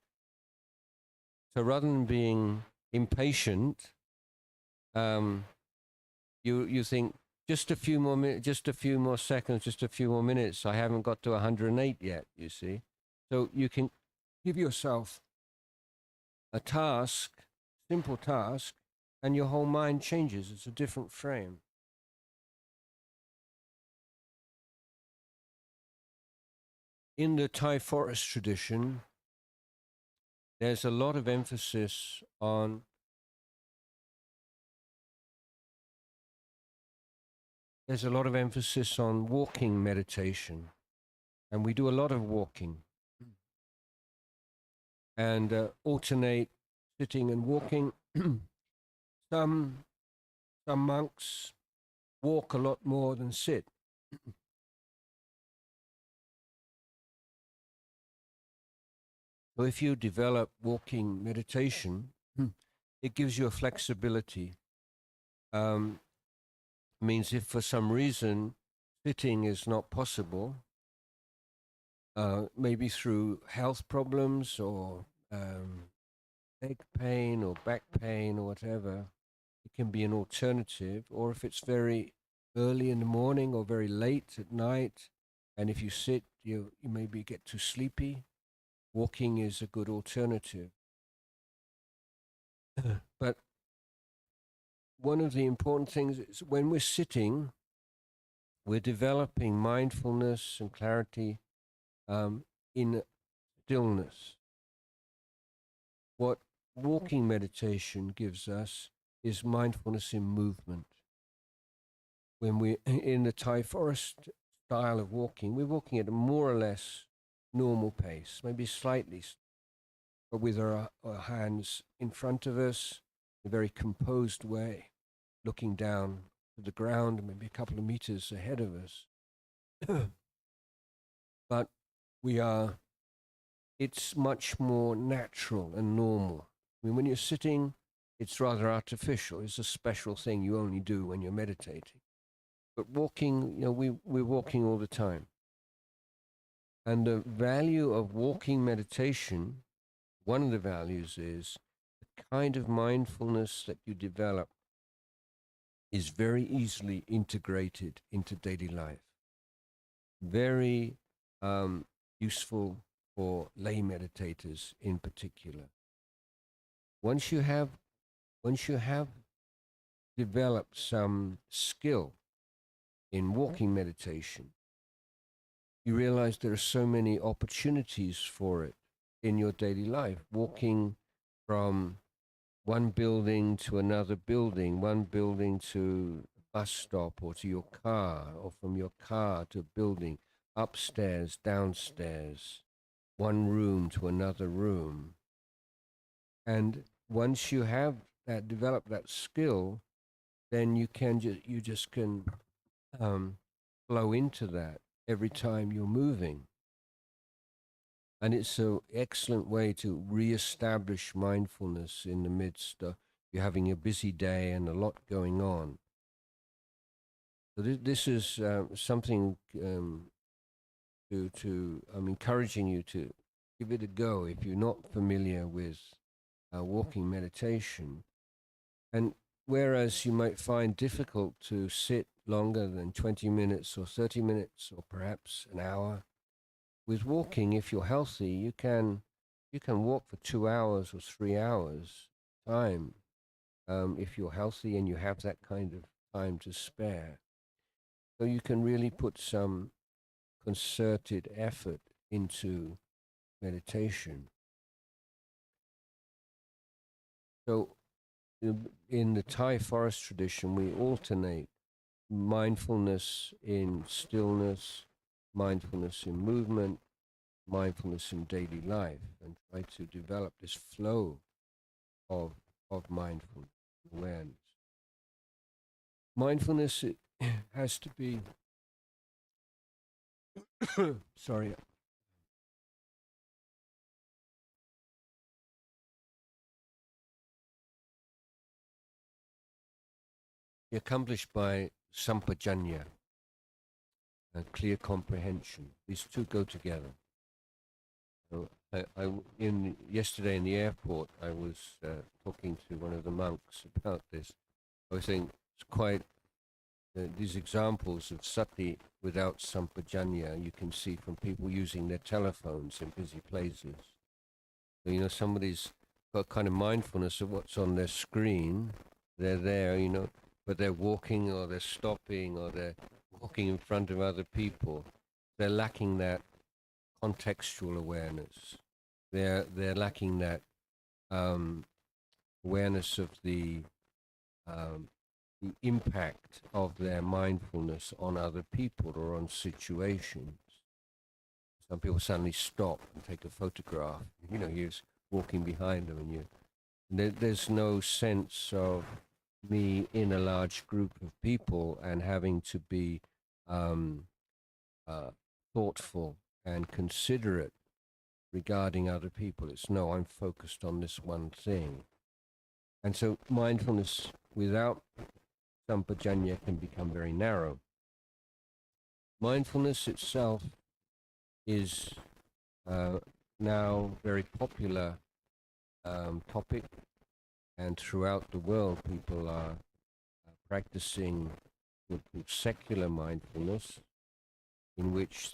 So rather than being impatient, you think, just a few more minutes, just a few more seconds, just a few more minutes. I haven't got to 108 yet, you see. So you can give yourself a task simple task, and your whole mind changes. It's a different frame. In the Thai forest tradition, there's a lot of emphasis on walking meditation, and we do a lot of walking and alternate sitting and walking. Some monks walk a lot more than sit. So if you develop walking meditation, it gives you a flexibility. Means if for some reason sitting is not possible, maybe through health problems or leg pain or back pain or whatever, it can be an alternative. Or if it's very early in the morning or very late at night, and if you sit, you maybe get too sleepy, walking is a good alternative. But one of the important things is when we're sitting, we're developing mindfulness and clarity in stillness. What walking meditation gives us is mindfulness in movement. When we're in the Thai forest style of walking, we're walking at a more or less normal pace, maybe slightly, but with our hands in front of us, in a very composed way, looking down to the ground, maybe a couple of meters ahead of us. But it's much more natural and normal. I mean, when you're sitting, it's rather artificial. It's a special thing you only do when you're meditating. But walking, we're walking all the time. And the value of walking meditation, one of the values is the kind of mindfulness that you develop is very easily integrated into daily life. Very useful for lay meditators in particular. Once you have developed some skill in walking meditation, you realize there are so many opportunities for it in your daily life. Walking from one building to another building, one building to a bus stop or to your car, or from your car to a building, upstairs, downstairs, one room to another room. And once you have that, develop that skill, then you just can flow into that every time you're moving. And it's an excellent way to re-establish mindfulness in the midst of you're having a busy day and a lot going on. So this is something I'm encouraging you to give it a go if you're not familiar with walking meditation. And whereas you might find difficult to sit longer than 20 minutes or 30 minutes or perhaps an hour, with walking, if you're healthy, you can walk for 2 hours or 3 hours time if you're healthy and you have that kind of time to spare. So you can really put some concerted effort into meditation. So in the Thai forest tradition, we alternate mindfulness in stillness, mindfulness in movement, mindfulness in daily life, and try to develop this flow of mindfulness awareness. Mindfulness, it has to be sorry. Accomplished by sampajanya, clear comprehension. These two go together. So yesterday in the airport, I was talking to one of the monks about this. I was saying it's quite these examples of sati without sampajanya you can see from people using their telephones in busy places. So, somebody's got kind of mindfulness of what's on their screen. They're there, but they're walking or they're stopping or they're walking in front of other people. They're lacking that contextual awareness. They're lacking that awareness of the impact of their mindfulness on other people or on situations. Some people suddenly stop and take a photograph. You're walking behind them, and there's no sense of me in a large group of people and having to be thoughtful and considerate regarding other people. It's no, I'm focused on this one thing. And so mindfulness without sampajanya can become very narrow. Mindfulness itself is now very popular topic, and throughout the world people are practicing what's called secular mindfulness, in which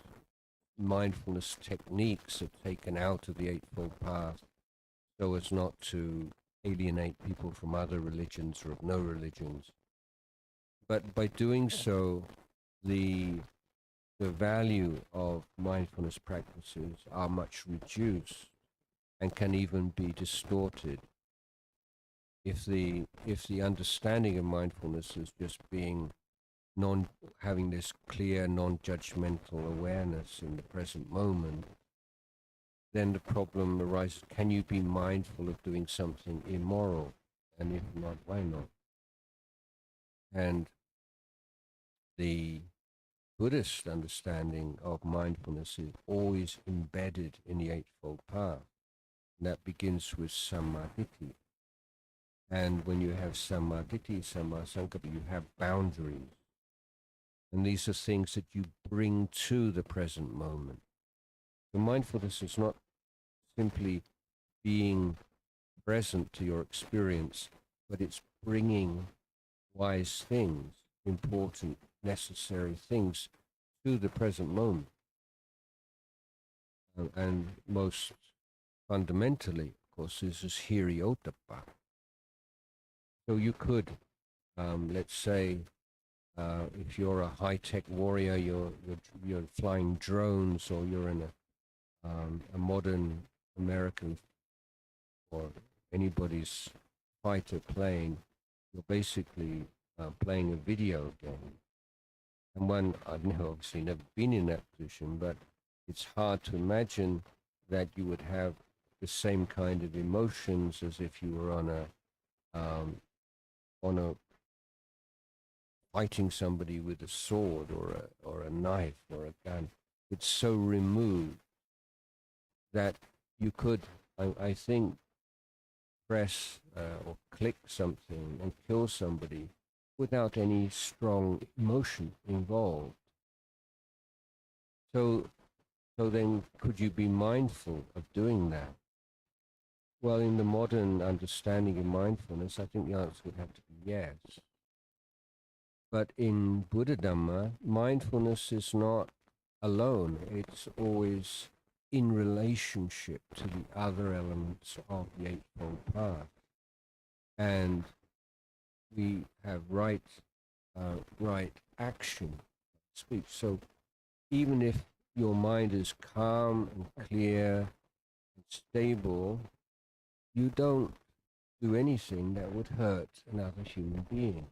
mindfulness techniques are taken out of the Eightfold Path so as not to alienate people from other religions or of no religions. But by doing so, the value of mindfulness practices are much reduced and can even be distorted if the understanding of mindfulness is just being having this clear non-judgmental awareness in the present moment. Then the problem arises, can you be mindful of doing something immoral? And if not, why not? And the Buddhist understanding of mindfulness is always embedded in the Eightfold Path. And that begins with samadhi. And when you have samadhi, sammasankappa, you have boundaries. And these are things that you bring to the present moment. So mindfulness is not simply being present to your experience, but it's bringing wise things, important, necessary things to the present moment. And most fundamentally, of course, this is hiriotapa. So you could, let's say, if you're a high-tech warrior, you're flying drones, or you're in a modern American or anybody's fighter plane, you're basically playing a video game. And one, I've obviously never been in that position, but it's hard to imagine that you would have the same kind of emotions as if you were on a fighting somebody with a sword or a knife or a gun. It's so removed that you could, I think, press or click something and kill somebody without any strong emotion involved. So then could you be mindful of doing that? Well, in the modern understanding of mindfulness, I think the answer would have to be yes. But in Buddha Dhamma, mindfulness is not alone. It's always in relationship to the other elements of the Eightfold Path. And we have right action, speech. So even if your mind is calm and clear and stable, you don't do anything that would hurt another human being.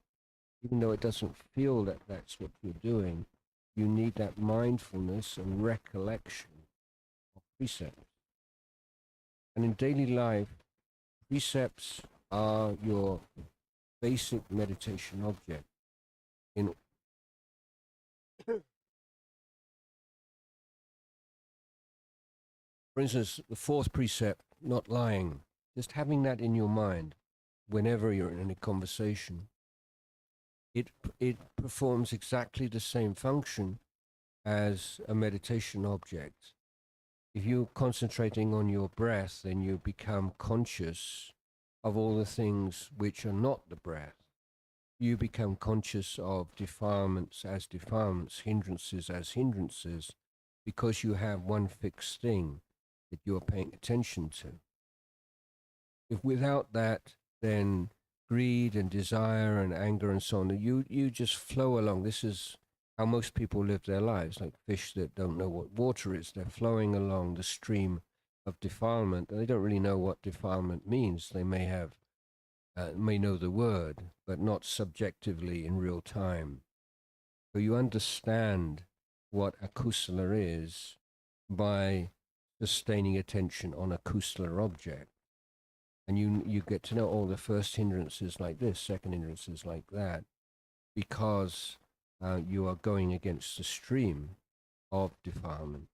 Even though it doesn't feel that that's what you're doing, you need that mindfulness and recollection of precepts. And in daily life, precepts are your basic meditation object. For instance, the fourth precept, not lying, just having that in your mind whenever you're in any conversation, it performs exactly the same function as a meditation object. If you're concentrating on your breath, then you become conscious of all the things which are not the breath. You become conscious of defilements as defilements, hindrances as hindrances, because you have one fixed thing that you're paying attention to. If without that, then greed and desire and anger and so on, you just flow along. This is how most people live their lives, like fish that don't know what water is. They're flowing along the stream of defilement, and they don't really know what defilement means. They may know the word, but not subjectively in real time. So you understand what a kusala is by sustaining attention on a kusala object. And you get to know all the first hindrances like this, second hindrances like that, because you are going against the stream of defilement.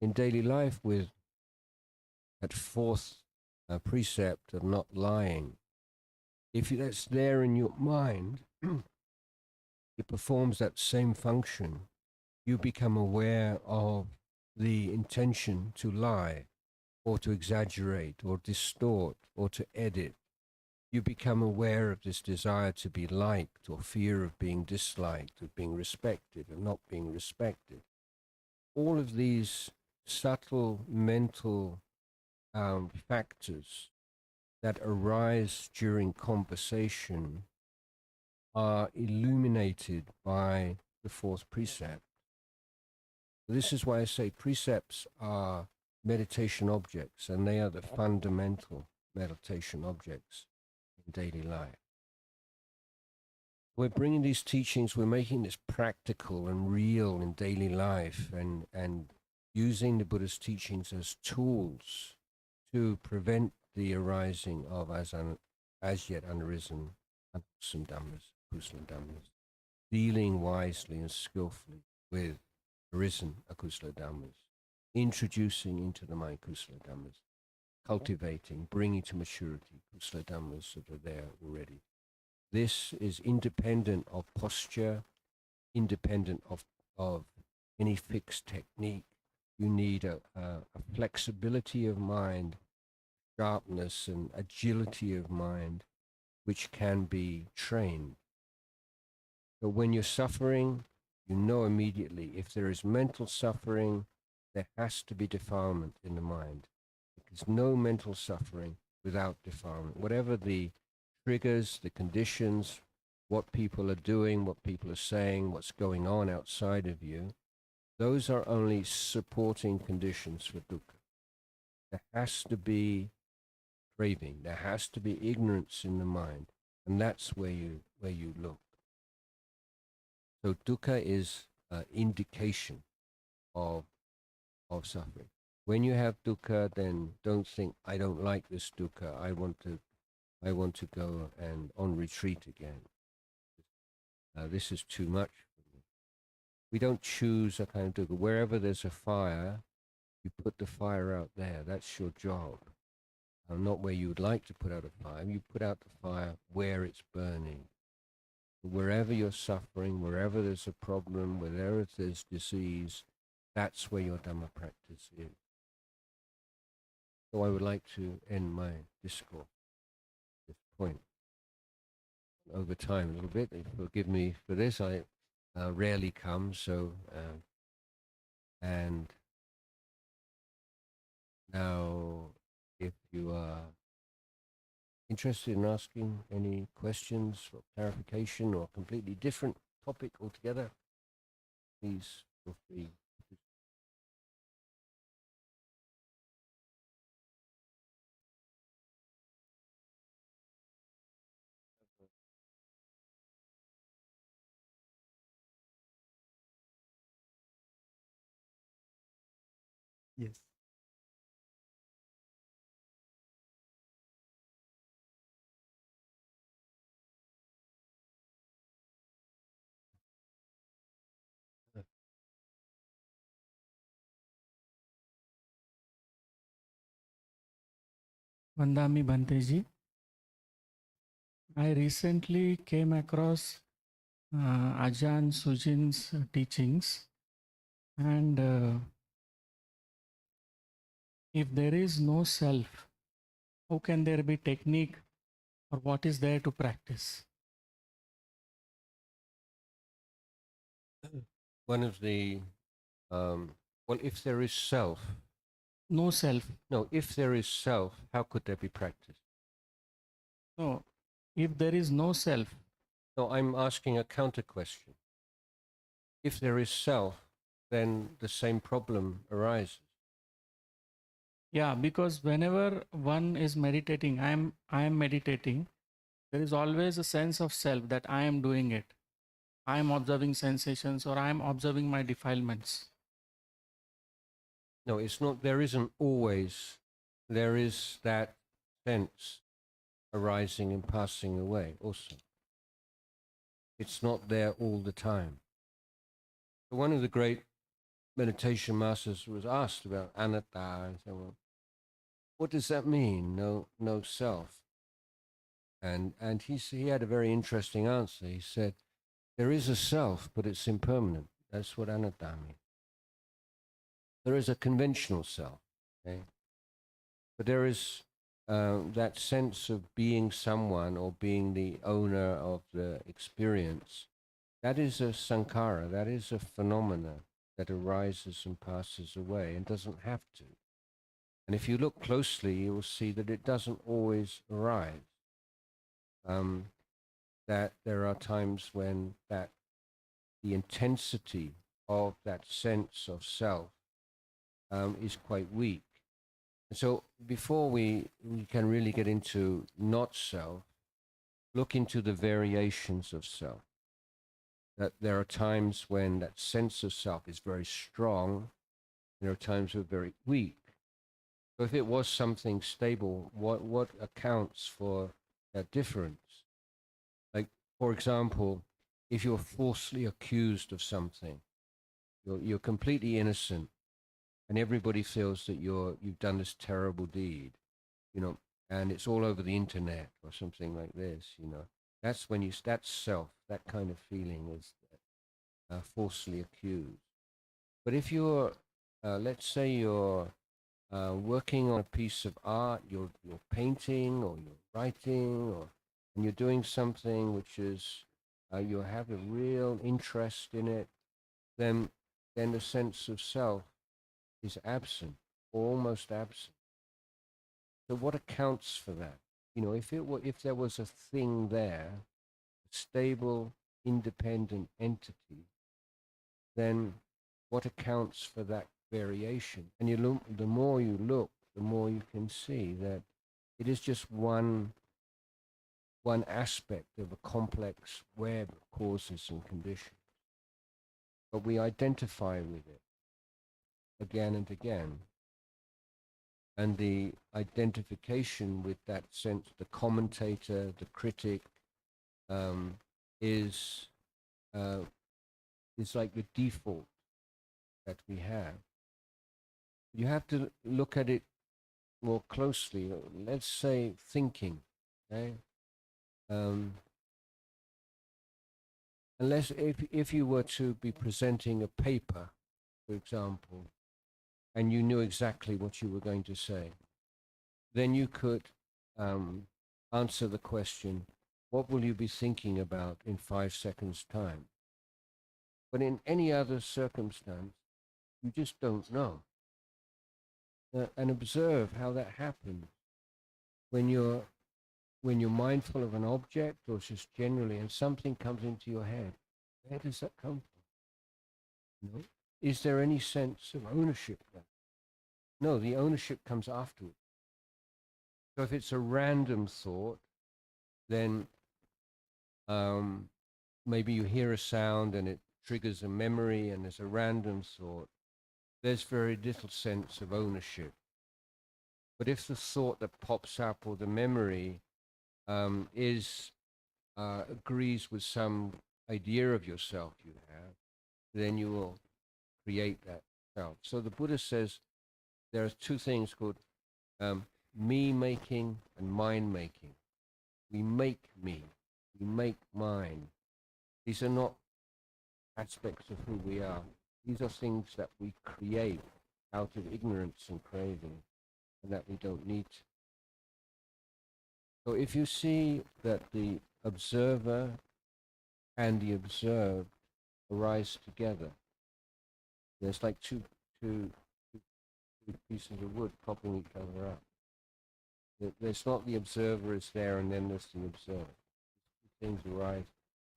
In daily life, with that fourth precept of not lying, if that's there in your mind, it performs that same function. You become aware of the intention to lie, or to exaggerate, or distort, or to edit. You become aware of this desire to be liked, or fear of being disliked, of being respected, or not being respected. All of these subtle mental factors that arise during conversation are illuminated by the fourth precept. This is why I say precepts are meditation objects, and they are the fundamental meditation objects in daily life. We're bringing these teachings, we're making this practical and real in daily life, and using the Buddha's teachings as tools to prevent the arising of as yet unarisen unwholesome dhammas, kusala dhammas, dealing wisely and skillfully with arisen akusala dhammas, introducing into the mind kusala dhammas, cultivating, bringing to maturity kusala dhammas that are there already. This is independent of posture, independent of any fixed technique. You need a flexibility of mind, sharpness and agility of mind, which can be trained. So when you're suffering, you know immediately if there is mental suffering, there has to be defilement in the mind. There's no mental suffering without defilement. Whatever the triggers, the conditions, what people are doing, what people are saying, what's going on outside of you, those are only supporting conditions for dukkha. There has to be craving, there has to be ignorance in the mind, and that's where you look. So dukkha is an indication of suffering. When you have dukkha, then don't think, I don't like this dukkha, I want to go and on retreat again. This is too much for me. We don't choose a kind of dukkha. Wherever there's a fire, you put the fire out there. That's your job. Not where you would like to put out a fire. You put out the fire where it's burning. Wherever you're suffering, wherever there's a problem, wherever there's disease, that's where your Dhamma practice is. So I would like to end my discourse at this point. Over time a little bit, forgive me for this, I rarely come, so and now if you are interested in asking any questions or clarification or completely different topic altogether, please feel free. Yes. Vandami Bhanteji, I recently came across Ajahn Sujin's teachings, and if there is no self, how can there be technique, or what is there to practice? One of the well, if there is self, No self. no, if there is self, how could there be practice? No, if there is no self, No, I'm asking a counter question. If there is self, then the same problem arises. yeah, because whenever one is meditating, I am meditating, there is always a sense of self that I am doing it. I am observing sensations or I am observing my defilements. No, it's not, there isn't always, there is that sense arising and passing away also. It's not there all the time. One of the great meditation masters was asked about anatta and said, well, what does that mean? No self. And he had a very interesting answer. He said, there is a self, but it's impermanent. That's what anatta means. There is a conventional self, okay? But there is that sense of being someone or being the owner of the experience. That is a sankhara, that is a phenomena that arises and passes away and doesn't have to. And if you look closely, you will see that it doesn't always arise. That there are times when that the intensity of that sense of self is quite weak. And so before we can really get into not self, look into the variations of self. That there are times when that sense of self is very strong, there are times when it's very weak. So if it was something stable, what accounts for that difference? Like, for example, if you're falsely accused of something, you're completely innocent, and everybody feels that you've done this terrible deed, and it's all over the internet or something like this, that's when that's self, that kind of feeling is falsely accused. But if you're, let's say you're working on a piece of art, you're painting or you're writing, and you're doing something which is, you have a real interest in it, then the sense of self is absent, almost absent. So what accounts for that? If there was a thing there, a stable, independent entity, then what accounts for that variation? And the more you look, the more you can see that it is just one aspect of a complex web of causes and conditions. But we identify with it again and again. And the identification with that sense, the commentator, the critic, is like the default that we have. You have to look at it more closely. Let's say thinking, okay? Unless if you were to be presenting a paper, for example, and you knew exactly what you were going to say, then you could answer the question, what will you be thinking about in 5 seconds' time? But in any other circumstance, you just don't know. And observe how that happens when you're mindful of an object or just generally, and something comes into your head. Where does that come from? Is there any sense of ownership there? No, the ownership comes afterwards. So if it's a random thought, then maybe you hear a sound and it triggers a memory and there's a random thought. There's very little sense of ownership. But if the thought that pops up or the memory agrees with some idea of yourself you have, then you will create that self. So the Buddha says there are two things called me making and mind making. We make me, we make mine. These are not aspects of who we are. These are things that we create out of ignorance and craving, and that we don't need to. So if you see that the observer and the observed arise together, there's like two pieces of wood propping each other up. There's not the observer is there and then there's the observer. Things arise,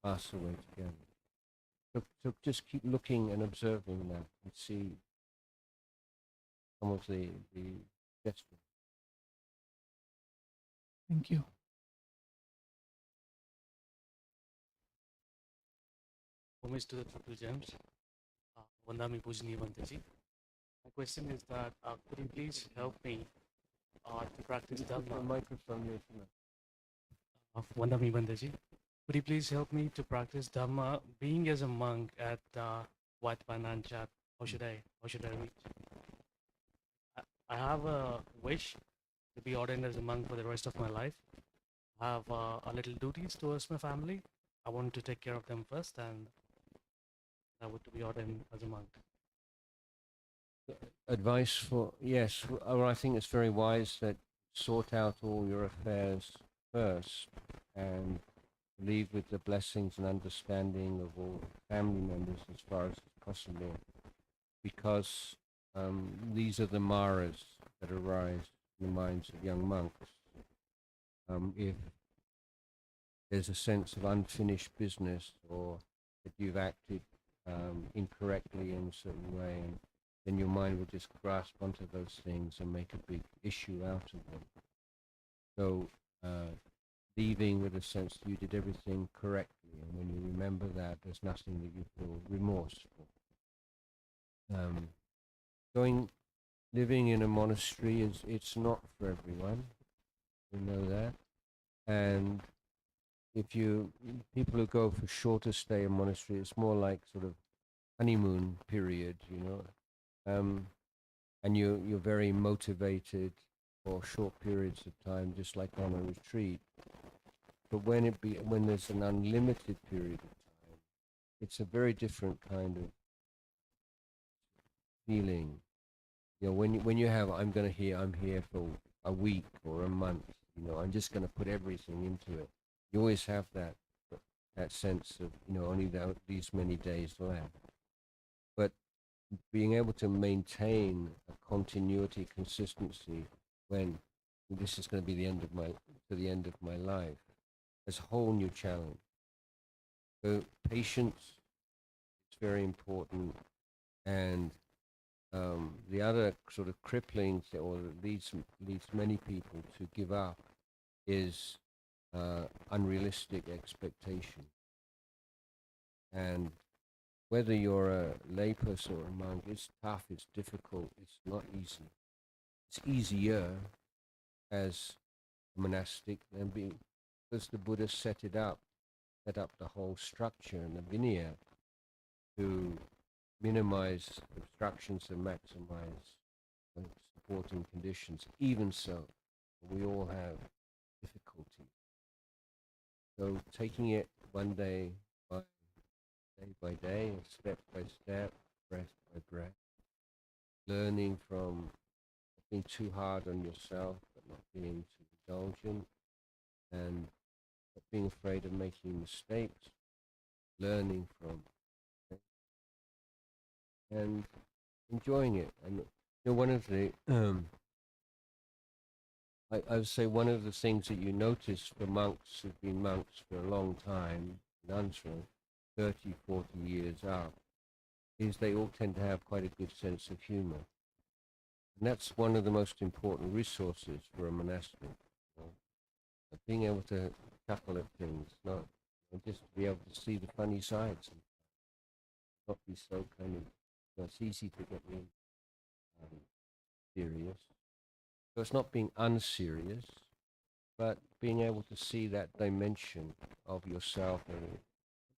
pass away together. So just keep looking and observing that and see some of the gestures. Thank you. Homage to the Triple Gems. Vandami Pujani Bantaji. My question is that could you please help me to practice The Dhamma? microphone here. Vandami Bantaji. Could you please help me to practice Dhamma being as a monk at Wat Pananchat? How should I reach? I have a wish to be ordained as a monk for the rest of my life. I have a little duties towards my family. I want to take care of them first, and I would to be ordained as a monk. Advice for, yes, well, I think it's very wise that sort out all your affairs first and leave with the blessings and understanding of all family members as far as possible, because these are the maras that arise in the minds of young monks. If there's a sense of unfinished business or that you've acted incorrectly in a certain way, and then your mind will just grasp onto those things and make a big issue out of them. So leaving with a sense that you did everything correctly, and when you remember that, there's nothing that you feel remorse for. Living in a monastery it's not for everyone. We know that. And people who go for shorter stay in monastery, it's more like sort of honeymoon period, and you're very motivated for short periods of time, just like on a retreat. But when there's an unlimited period of time, it's a very different kind of feeling. When you have, I'm here for a week or a month. I'm just going to put everything into it. You always have that sense of only these many days left. But being able to maintain a continuity, consistency when this is going to be the end of my life, is a whole new challenge. So patience is very important, and the other sort of crippling or leads many people to give up is unrealistic expectation. And whether you're a layperson or a monk, it's tough, it's difficult, it's not easy. It's easier as a monastic because the Buddha set up the whole structure and the Vinaya to minimize obstructions and maximize supporting conditions. Even so, we all have difficulty. So taking it one day by day, step by step, breath by breath, learning from not being too hard on yourself, but not being too indulgent, and not being afraid of making mistakes, learning from and enjoying it. And one of the I would say one of the things that you notice for monks who've been monks for a long time, nuns for 30, 40 years up, is they all tend to have quite a good sense of humor. And that's one of the most important resources for a monastic. Being able to chuckle at things, not just to be able to see the funny sides, and not be so kind of, it's easy to get me serious. So it's not being unserious, but being able to see that dimension of yourself. And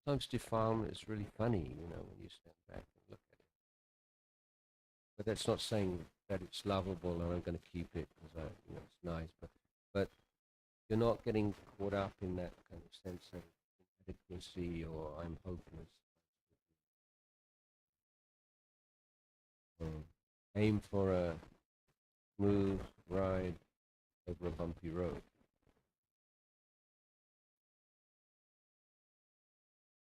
sometimes defilement is really funny, when you stand back and look at it. But that's not saying that it's lovable and I'm going to keep it because it's nice. But you're not getting caught up in that kind of sense of inadequacy or I'm hopeless. Aim for a smooth ride over a bumpy road.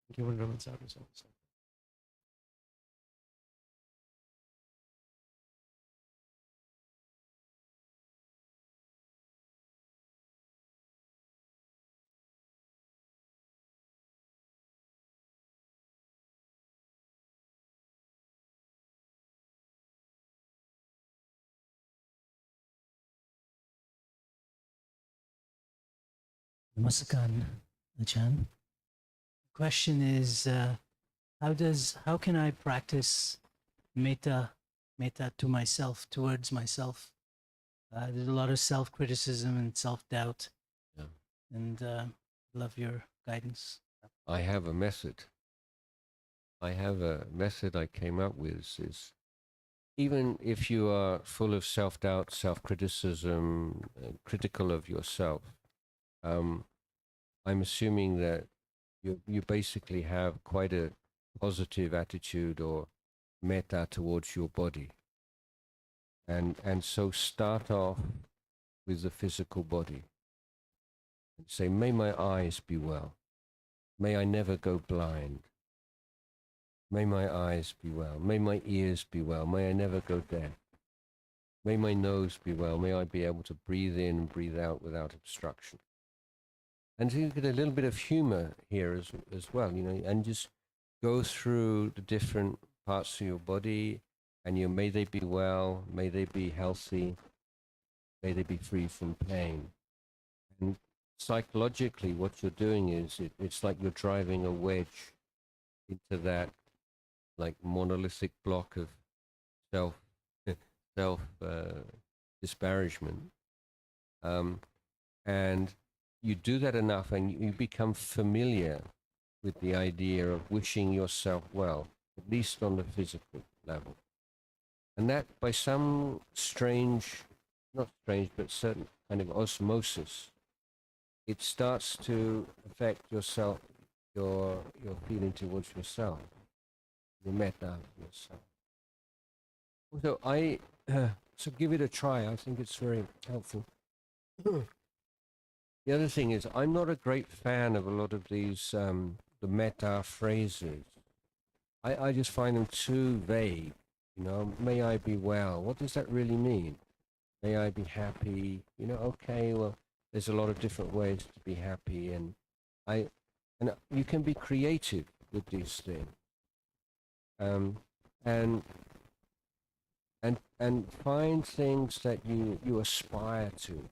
Thank you, Reverend Saro. Namaskaran, Ajahn. Question is, how can I practice metta to myself, towards myself? There's a lot of self-criticism and self-doubt, Yeah. and love your guidance. I have a method. I have a method I came up with is even if you are full of self-doubt, self-criticism, critical of yourself, I'm assuming that you basically have quite a positive attitude or metta towards your body. And so start off with the physical body and say, may my eyes be well. May I never go blind. May my eyes be well. May my ears be well. May I never go deaf. May my nose be well. May I be able to breathe in and breathe out without obstruction. And you get a little bit of humor here as well, you know, and just go through the different parts of your body, and may they be well, may they be healthy, may they be free from pain. And psychologically, what you're doing is it's like you're driving a wedge into that like monolithic block of self disparagement, and you do that enough, and you become familiar with the idea of wishing yourself well, at least on the physical level, and that by some strange, not strange, but certain kind of osmosis, it starts to affect yourself, your feeling towards yourself, the metta of yourself. So so give it a try. I think it's very helpful. The other thing is, I'm not a great fan of a lot of these the metta phrases. I just find them too vague. You know, may I be well. What does that really mean? May I be happy. You know, okay, well, there's a lot of different ways to be happy, and you can be creative with these things. And find things that you aspire to.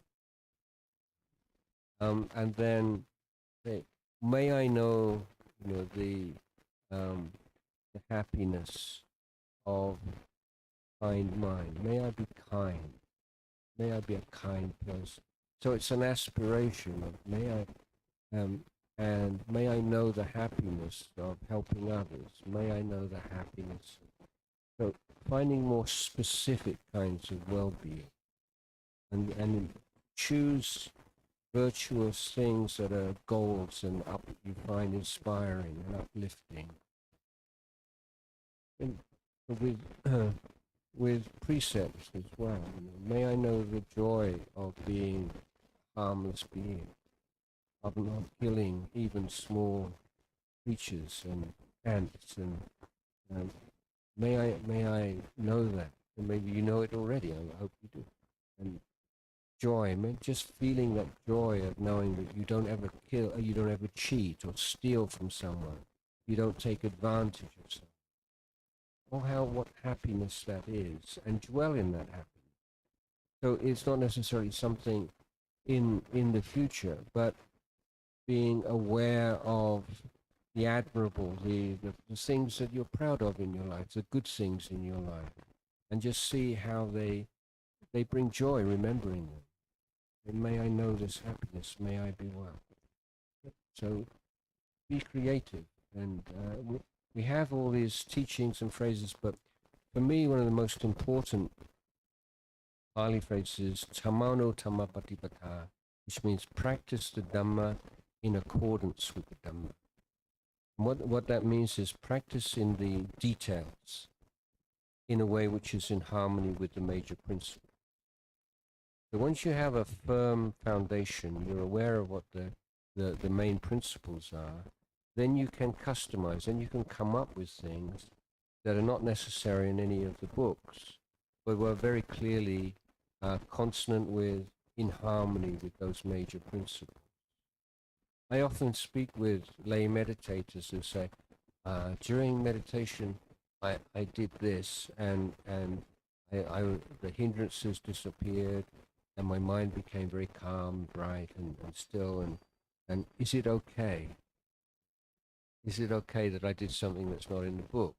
And then say, may I know, you know, the happiness of kind mind. May I be kind. May I be a kind person. So it's an aspiration of and may I know the happiness of helping others. May I know the happiness. So finding more specific kinds of well-being, and choose virtuous things that are goals and you find inspiring and uplifting. And with precepts as well. You know, may I know the joy of being a harmless being, of not killing even small creatures and ants, and may I know that, and maybe you know it already. I hope you do. And joy, just feeling that joy of knowing that you don't ever kill, you don't ever cheat or steal from someone, you don't take advantage of someone. Oh, what happiness that is, and dwell in that happiness. So it's not necessarily something in the future, but being aware of the admirable, the things that you're proud of in your life, the good things in your life, and just see how they bring joy remembering them. And may I know this happiness, may I be well. So be creative. And we have all these teachings and phrases, but for me, one of the most important Pali phrases is Dhammano Dhamma Patipata, which means practice the Dhamma in accordance with the Dhamma. And what that means is practice in the details in a way which is in harmony with the major principles. So once you have a firm foundation, you're aware of what the main principles are, then you can customize, and you can come up with things that are not necessary in any of the books, but were very clearly consonant with, in harmony with those major principles. I often speak with lay meditators who say, during meditation, I did this, and the hindrances disappeared, and my mind became very calm, bright, and still, And is it okay? Is it okay that I did something that's not in the books?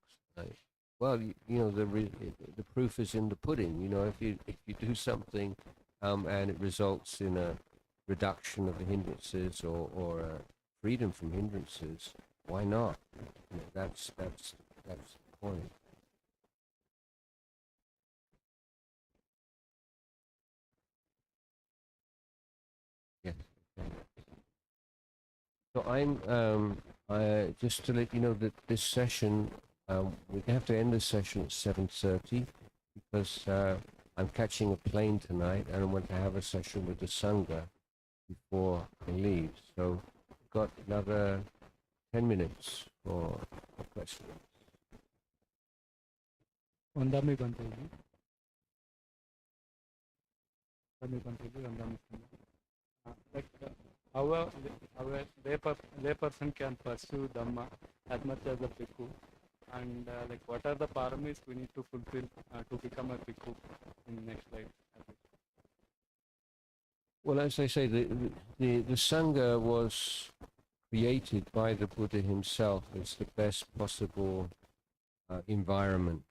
Well, you know, the proof is in the pudding. You know, if you do something and it results in a reduction of the hindrances or freedom from hindrances, why not? You know, that's the point. Yes. So I just to let you know that this session, we have to end this session at 7:30 because I'm catching a plane tonight and I want to have a session with the Sangha before I leave. So we've got another 10 minutes for questions. Vandami Banteji. Vandami Banteji, Vandami Sangha. How a lay person can pursue Dhamma as much as a bhikkhu, and like what are the paramis we need to fulfill to become a bhikkhu in the next life? Well, as I say, the Sangha was created by the Buddha himself as the best possible environment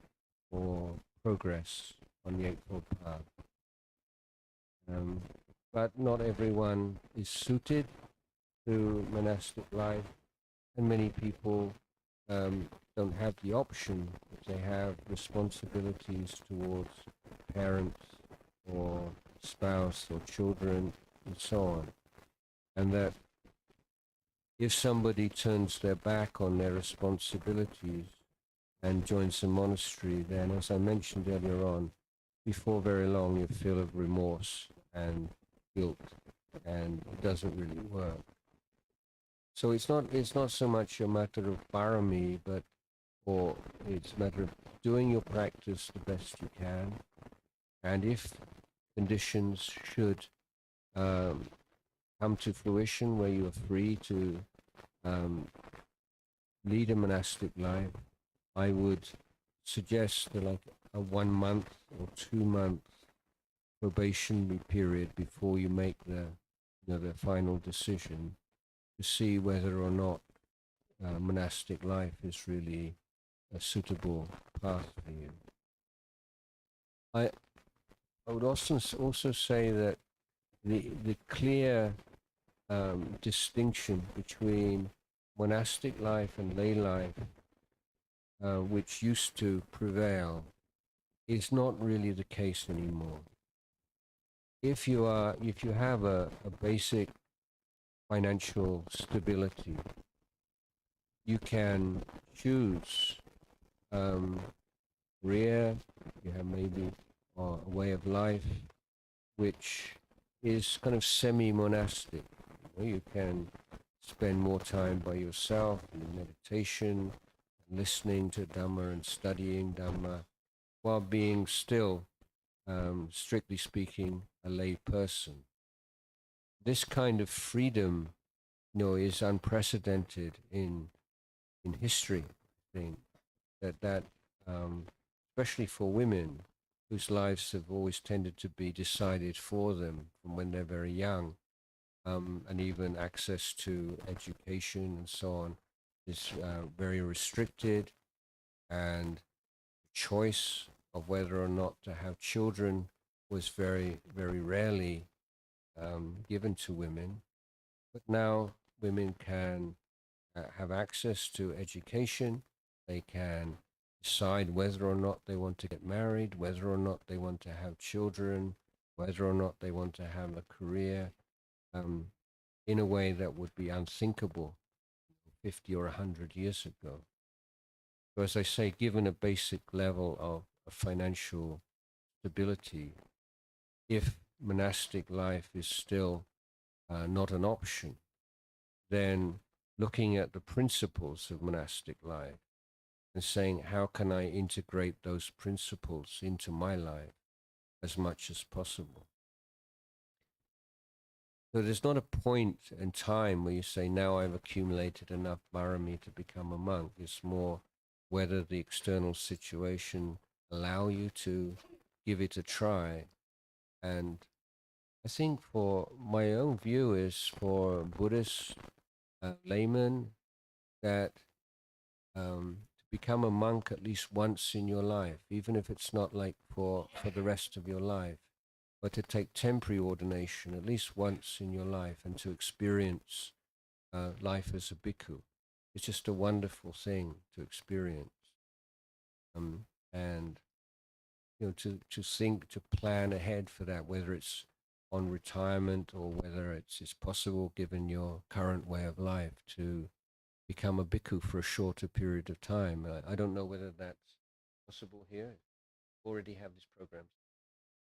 for progress on the Eightfold Path. But not everyone is suited to monastic life, and many people don't have the option if they have responsibilities towards parents or spouse or children and so on. And that if somebody turns their back on their responsibilities and joins a monastery, then, as I mentioned earlier on, before very long you feel of remorse and guilt, and it doesn't really work. So it's not so much a matter of parami, or it's a matter of doing your practice the best you can, and if conditions should come to fruition where you are free to lead a monastic life, I would suggest like a 1 month or 2 month probationary period before you make the final decision to see whether or not monastic life is really a suitable path for you. I would also say that the clear distinction between monastic life and lay life, which used to prevail, is not really the case anymore. If you have a basic financial stability, you can choose career, you have maybe a way of life which is kind of semi-monastic. You can spend more time by yourself in meditation, listening to Dhamma and studying Dhamma, while being still, strictly speaking, a lay person. This kind of freedom, is unprecedented in history. I think that especially for women whose lives have always tended to be decided for them from when they're very young, and even access to education and so on is very restricted, and choice of whether or not to have children was very, very rarely given to women. But now women can have access to education. They can decide whether or not they want to get married, whether or not they want to have children, whether or not they want to have a career, in a way that would be unthinkable 50 or 100 years ago. So as I say, given a basic level of financial stability, if monastic life is still not an option, then looking at the principles of monastic life and saying, how can I integrate those principles into my life as much as possible? So there's not a point in time where you say, now I've accumulated enough parami to become a monk. It's more whether the external situation allow you to give it a try. And I think for my own view is for Buddhist laymen that to become a monk at least once in your life, even if it's not like for the rest of your life, but to take temporary ordination at least once in your life and to experience life as a bhikkhu. It's just a wonderful thing to experience. And to think, to plan ahead for that, whether it's on retirement or whether it's possible given your current way of life to become a bhikkhu for a shorter period of time. I don't know whether that's possible here. Already have this program.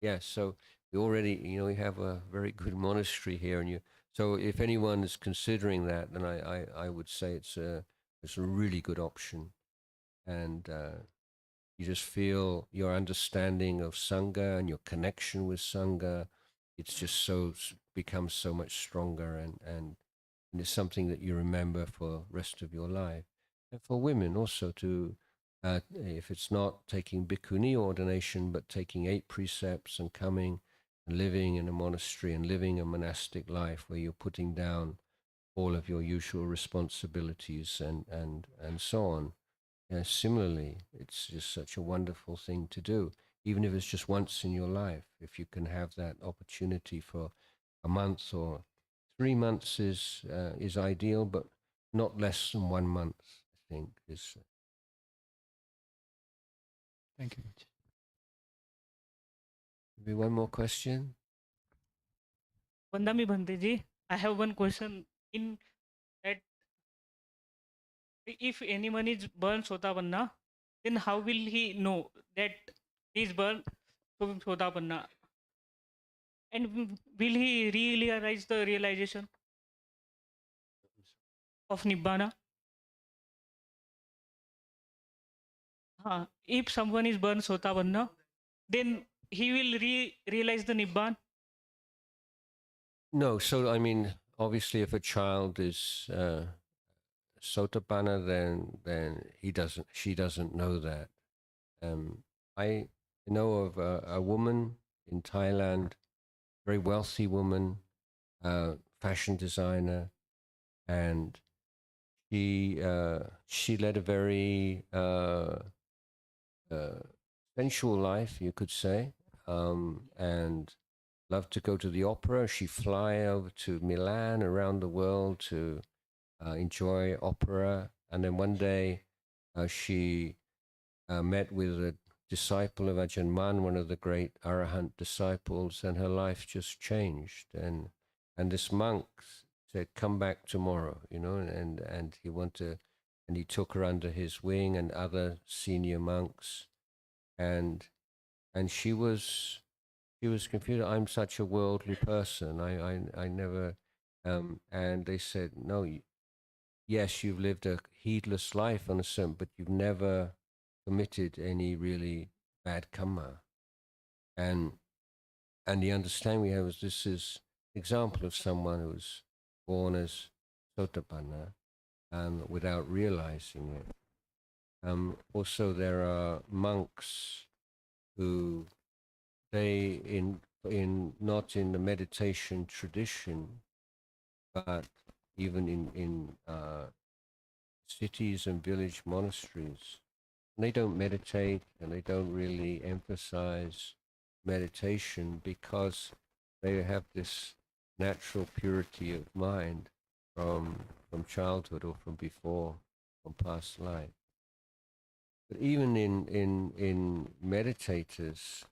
Yes, so we already, we have a very good monastery here, and so if anyone is considering that, then I would say it's a really good option, and you just feel your understanding of Sangha and your connection with Sangha, it's just becomes so much stronger, and it's something that you remember for the rest of your life. And for women also to, if it's not taking bhikkhuni ordination, but taking 8 precepts and coming and living in a monastery and living a monastic life where you're putting down all of your usual responsibilities and so on. Similarly, it's just such a wonderful thing to do, even if it's just once in your life. If you can have that opportunity for a month or 3 months is ideal, but not less than 1 month, I think. Thank you. Maybe one more question? Vandami Bhanteji, I have one question. In that, if anyone is burned Sotapanna, then how will he know that he is burned Sotapanna? And will he realize the realization of Nibbana? If someone is burned Sotapanna, then he will realize the Nibbana. No, so I mean, obviously, if a child is Sotapanna, then she doesn't know that. I know of a woman in Thailand, very wealthy woman, fashion designer, and she led a very sensual life, you could say, and loved to go to the opera. She fly over to Milan, around the world to enjoy opera, and then one day she met with a disciple of Ajahn, one of the great Arahant disciples, and her life just changed. And this monk said, "Come back tomorrow," and he took her under his wing and other senior monks, and she was confused. I'm such a worldly person. I never, and they said, "No, yes, you've lived a heedless life on a certain, but you've never committed any really bad karma." And the understanding we have is this is example of someone who was born as Sotapanna without realizing it. Also, there are monks who not in the meditation tradition, but even in cities and village monasteries, they don't meditate and they don't really emphasize meditation because they have this natural purity of mind from childhood or from before, from past life. But even in meditators,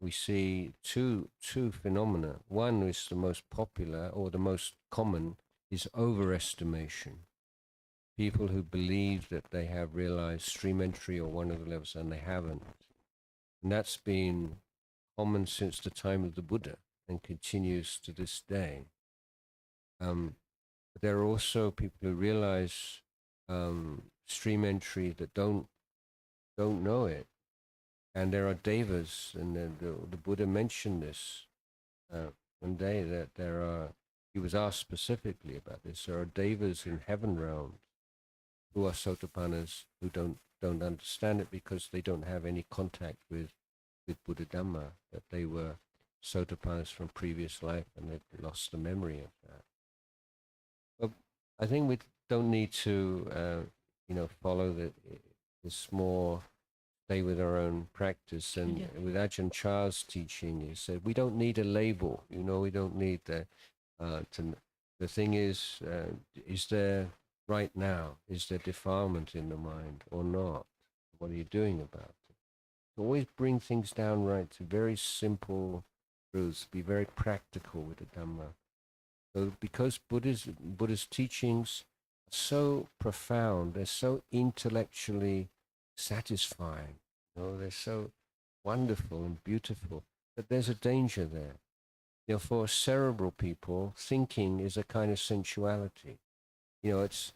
we see two phenomena. One is the most popular or the most common is overestimation. People who believe that they have realized stream entry or one of the levels and they haven't. And that's been common since the time of the Buddha and continues to this day. But there are also people who realize stream entry that don't know it. And there are devas, and the Buddha mentioned this one day, that he was asked specifically about this, there are devas in heaven realms who are Sotapannas who don't understand it because they don't have any contact with Buddha Dhamma, that they were sotapannas from previous life and they've lost the memory of that. But I think we don't need to, follow this more, stay with our own practice. And with Ajahn Chah's teaching, he said, we don't need a label, we don't need the thing is there right now, is there defilement in the mind or not? What are you doing about it? Always bring things down right to very simple truths, be very practical with the Dhamma. So because Buddha's teachings are so profound, they're so intellectually satisfying, they're so wonderful and beautiful, that there's a danger there. For cerebral people, thinking is a kind of sensuality. It's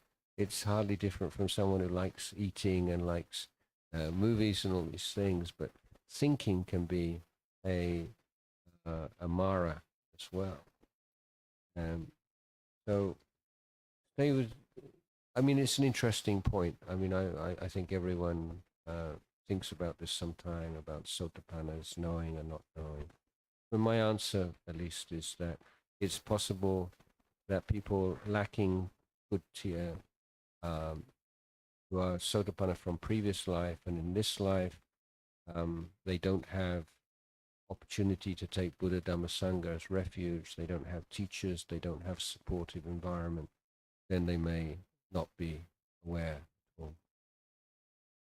hardly different from someone who likes eating and likes movies and all these things, but thinking can be a mara as well. So stay with. It's an interesting point. I think everyone thinks about this sometime, about sotapannas, knowing and not knowing. But my answer, at least, is that it's possible that people lacking buddhya, who are sotapanna from previous life and in this life, they don't have opportunity to take Buddha Dhamma Sangha as refuge, they don't have teachers, they don't have supportive environment, then they may not be aware at all.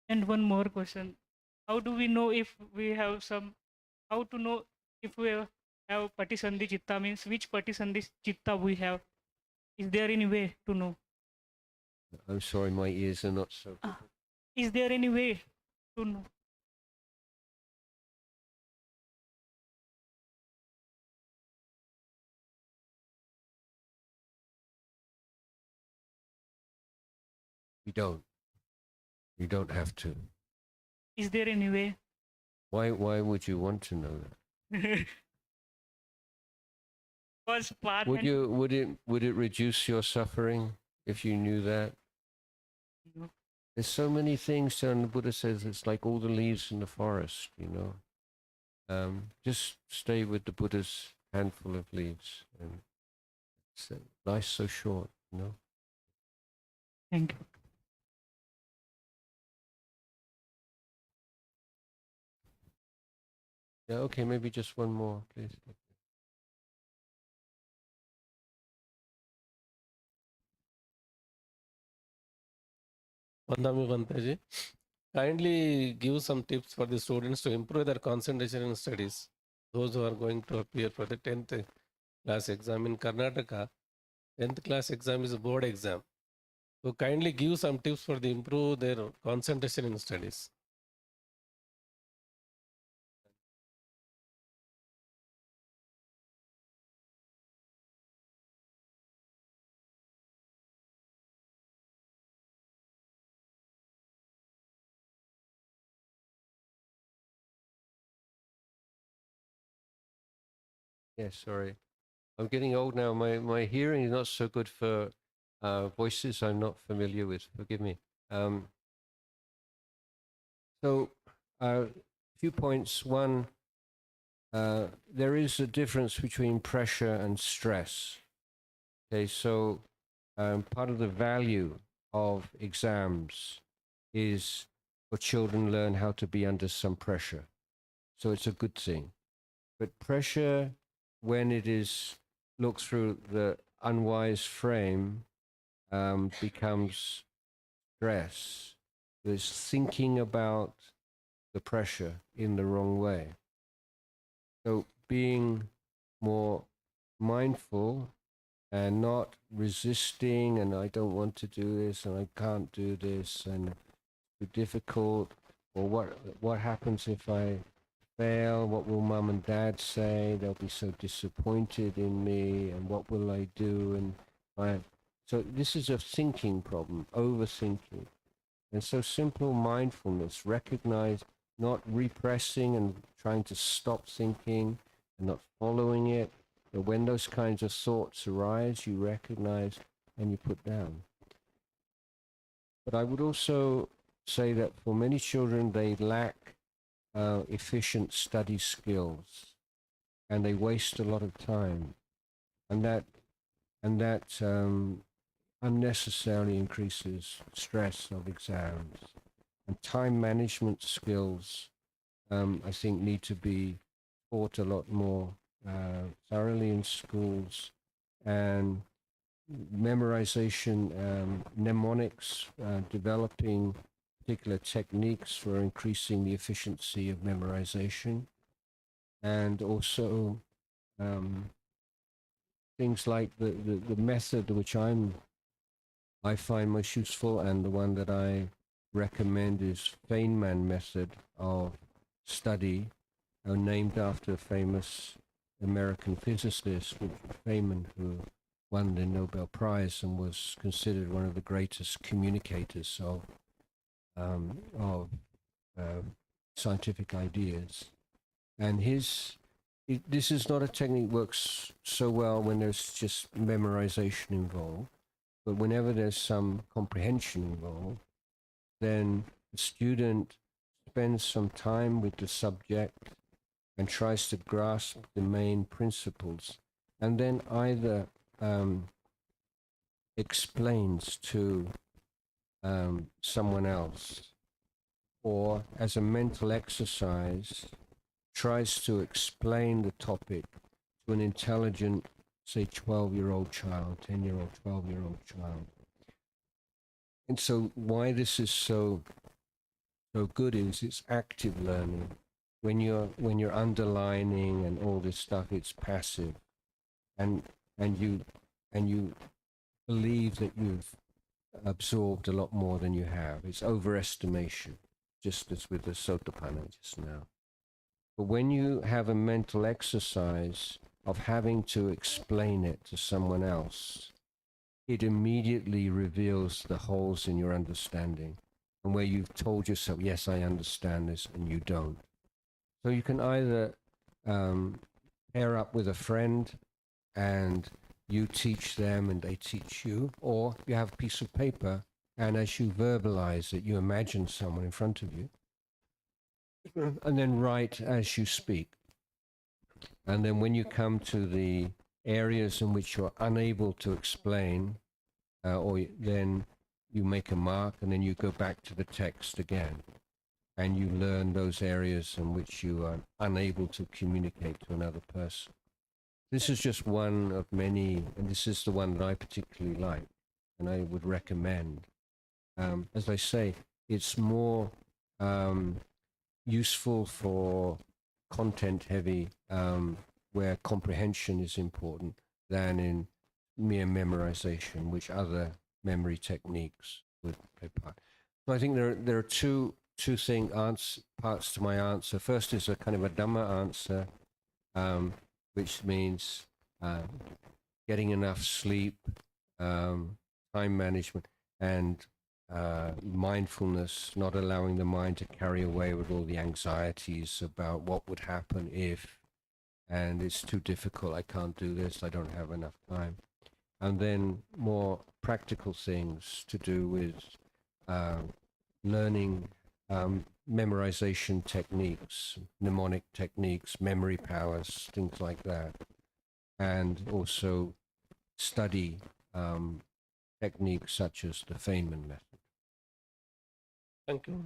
And one more question. How do we know if we have how to know if we have Patisandhi Chitta, means which Patisandhi Chitta we have? Is there any way to know? I'm sorry, my ears are not so good. Is there any way to know? You don't have to. Is there any way? Why would you want to know that? Would it reduce your suffering if you knew that? No. There's so many things, and the Buddha says it's like all the leaves in the forest, Just stay with the Buddha's handful of leaves, and life's so short, Thank you. Yeah, okay, maybe just one more, please. Vandami Bantaji, kindly give some tips for the students to improve their concentration in studies. Those who are going to appear for the 10th class exam in Karnataka, 10th class exam is a board exam. So kindly give some tips for the improve their concentration in studies. Yeah, sorry. I'm getting old now. My hearing is not so good for voices I'm not familiar with. Forgive me. So, a few points. One, there is a difference between pressure and stress. Okay, so part of the value of exams is for children learn how to be under some pressure. So it's a good thing. But pressure, when it is looked through the unwise frame, becomes stress. There's thinking about the pressure in the wrong way. So being more mindful and not resisting, and I don't want to do this, and I can't do this, and it's too difficult, or what happens if I fail? What will mum and dad say? They'll be so disappointed in me, and what will I do? So this is a thinking problem, overthinking. And so simple mindfulness, recognize not repressing and trying to stop thinking and not following it. But when those kinds of thoughts arise, you recognize and you put down. But I would also say that for many children, they lack efficient study skills. and they waste a lot of time, and that unnecessarily increases stress of exams. And time management skills, I think, need to be taught a lot more thoroughly in schools, and memorization, mnemonics, developing particular techniques for increasing the efficiency of memorization, and also things like the method which I find most useful, and the one that I recommend is Feynman method of study, named after a famous American physicist, Richard Feynman, who won the Nobel Prize and was considered one of the greatest communicators of scientific ideas. And this is not a technique that works so well when there's just memorization involved, but whenever there's some comprehension involved, then the student spends some time with the subject and tries to grasp the main principles, and then either explains to someone else, or as a mental exercise tries to explain the topic to an intelligent, say, 12-year-old child, 10-year-old, 12-year-old child. And so why this is so good is it's active learning. When you're underlining and all this stuff, it's passive, and you believe that you've absorbed a lot more than you have. It's overestimation, just as with the Sotapanna just now. But when you have a mental exercise of having to explain it to someone else, it immediately reveals the holes in your understanding, and where you've told yourself, yes, I understand this, and you don't. So you can either pair up with a friend and you teach them and they teach you, or you have a piece of paper, and as you verbalize it, you imagine someone in front of you, and then write as you speak. And then when you come to the areas in which you're unable to explain, then you make a mark, and then you go back to the text again, and you learn those areas in which you are unable to communicate to another person. This is just one of many, and this is the one that I particularly like, and I would recommend. As I say, it's more useful for content-heavy, where comprehension is important, than in mere memorization, which other memory techniques would play part. So I think there are two parts to my answer. First is a kind of a Dhamma answer, which means getting enough sleep, time management, and mindfulness, not allowing the mind to carry away with all the anxieties about what would happen if, and it's too difficult, I can't do this, I don't have enough time. And then more practical things to do with learning memorization techniques, mnemonic techniques, memory powers, things like that. And also study techniques such as the Feynman method. Thank you.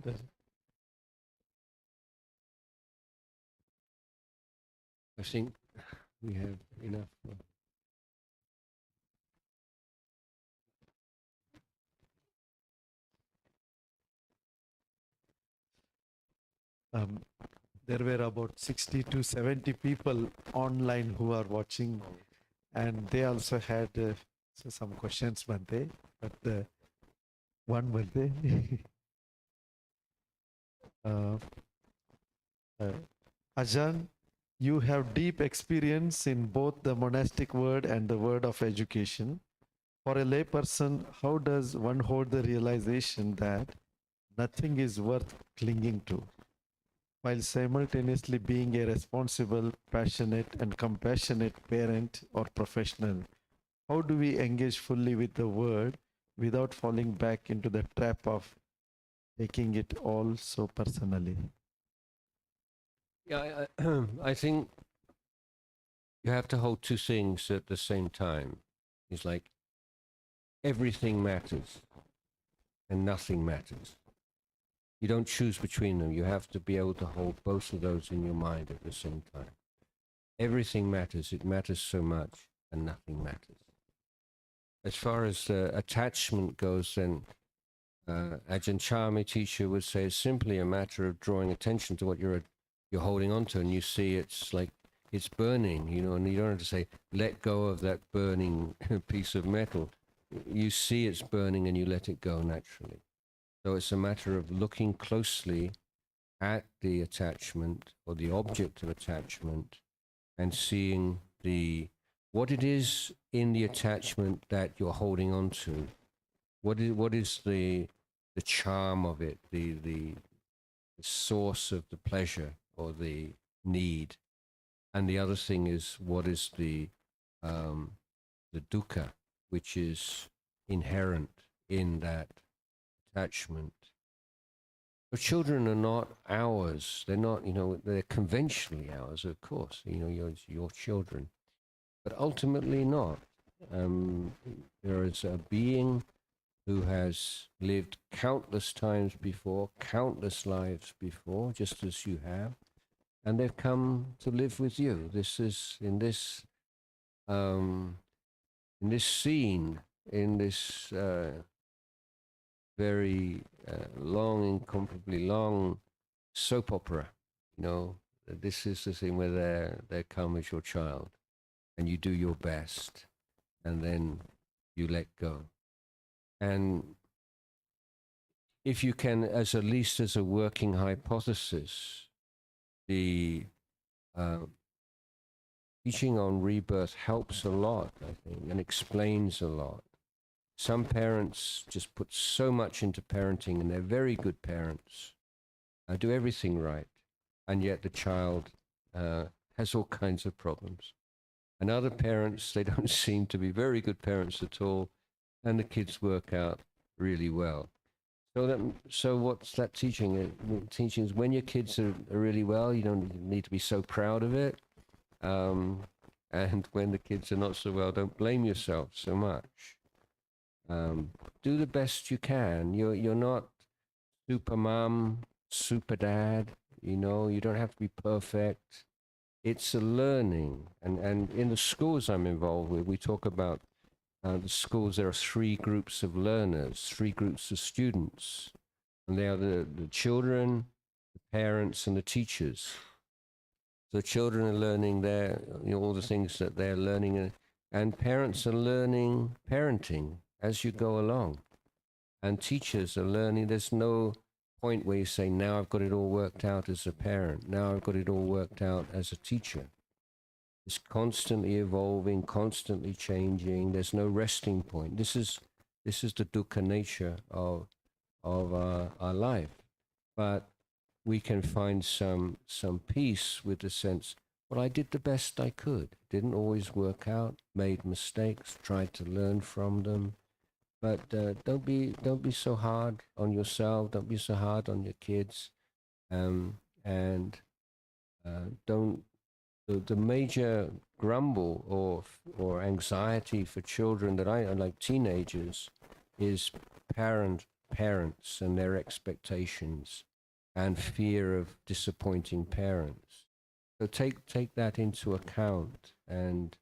I think we have enough. There were about 60 to 70 people online who are watching, and they also had some questions, Bhante. But one Bhante. Ajahn, you have deep experience in both the monastic world and the world of education. For a layperson, how does one hold the realization that nothing is worth clinging to, while simultaneously being a responsible, passionate, and compassionate parent or professional? How do we engage fully with the world without falling back into the trap of taking it all so personally? Yeah, I think you have to hold two things at the same time. It's like everything matters and nothing matters. You don't choose between them. You have to be able to hold both of those in your mind at the same time. Everything matters. It matters so much, and nothing matters. As far as attachment goes, then Ajahn Chah, my teacher, would say it's simply a matter of drawing attention to what you're holding on to, and you see it's like it's burning, you know, and you don't have to say, let go of that burning piece of metal. You see it's burning and you let it go naturally. So it's a matter of looking closely at the attachment or the object of attachment and seeing what it is in the attachment that you're holding on to. What is the charm of it, the source of the pleasure or the need? And the other thing is, what is the dukkha, which is inherent in that attachment. But children are not ours. They're not, you know, they're conventionally ours, of course. You know, your children. But ultimately not. There is a being who has lived countless times before, countless lives before, just as you have. And they've come to live with you. This is in this scene, in this very long, incomparably long soap opera. You know, this is the thing where they come as your child, and you do your best, and then you let go. And if you can, at least as a working hypothesis, the teaching on rebirth helps a lot, I think, and explains a lot. Some parents just put so much into parenting, and they're very good parents, do everything right, and yet the child has all kinds of problems. And other parents, they don't seem to be very good parents at all, and the kids work out really well. So what's that teaching? Teaching is when your kids are really well, you don't need to be so proud of it. And when the kids are not so well, don't blame yourself so much. Do the best you can. You're not super mom, super dad. You know, you don't have to be perfect. It's a learning. And in the schools I'm involved with, we talk about the schools. There are three groups of learners, three groups of students. And they are the children, the parents, and the teachers. So children are learning all the things that they're learning, and parents are learning parenting as you go along. And teachers are learning. There's no point where you say, now I've got it all worked out as a parent. Now I've got it all worked out as a teacher. It's constantly evolving, constantly changing. There's no resting point. This is the dukkha nature of our life. But we can find some peace with the sense, well, I did the best I could. Didn't always work out, made mistakes, tried to learn from them. But don't be so hard on yourself. Don't be so hard on your kids. The major grumble or anxiety for children that I like teenagers is parents and their expectations and fear of disappointing parents. So take that into account and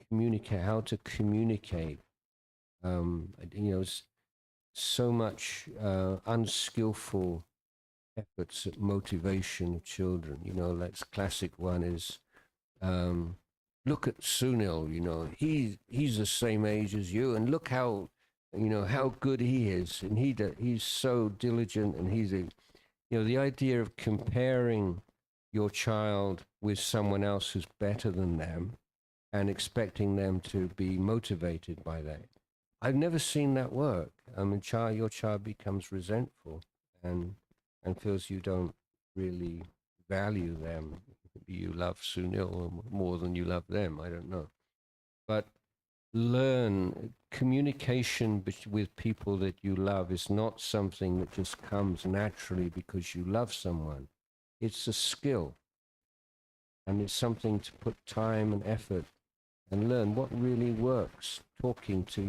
communicate how to communicate. So much unskillful efforts at motivation of children. That's classic one is look at Sunil. He's the same age as you, and look how how good he is, and he's so diligent, and he's the idea of comparing your child with someone else who's better than them and expecting them to be motivated by that. I've never seen that work. Your child becomes resentful and feels you don't really value them. Maybe you love Sunil more than you love them. I don't know. But learn communication with people that you love is not something that just comes naturally because you love someone. It's a skill. And it's something to put time and effort and learn what really works, talking to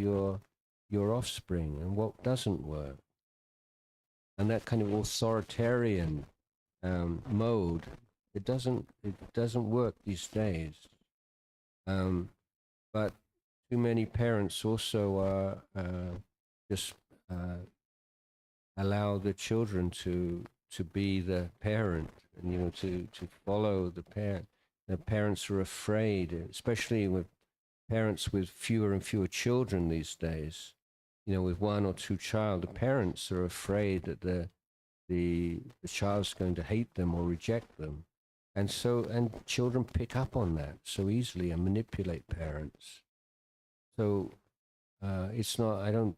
your offspring, and what doesn't work. And that kind of authoritarian mode, it doesn't work these days. But too many parents also are just allow the children to be the parent, and to follow the parent. The parents are afraid, especially with parents with fewer and fewer children these days. With one or two child, the parents are afraid that the child's going to hate them or reject them, and children pick up on that so easily and manipulate parents. So it's not. I don't.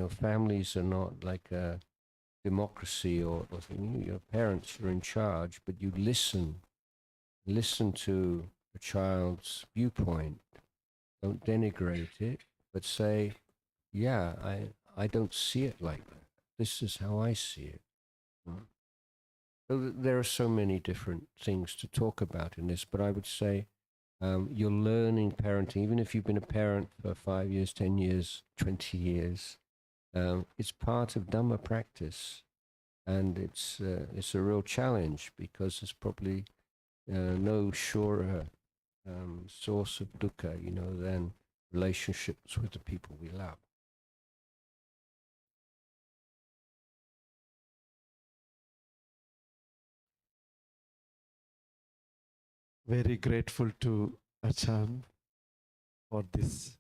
Families are not like a democracy or something. Your parents are in charge, but you listen to a child's viewpoint. Don't denigrate it, but say, yeah, I don't see it like that. This is how I see it. So there are so many different things to talk about in this, but I would say you're learning parenting, even if you've been a parent for 5 years, 10 years, 20 years. It's part of Dhamma practice, and it's a real challenge because there's probably no surer source of dukkha, than relationships with the people we love. Very grateful to Ajahn for this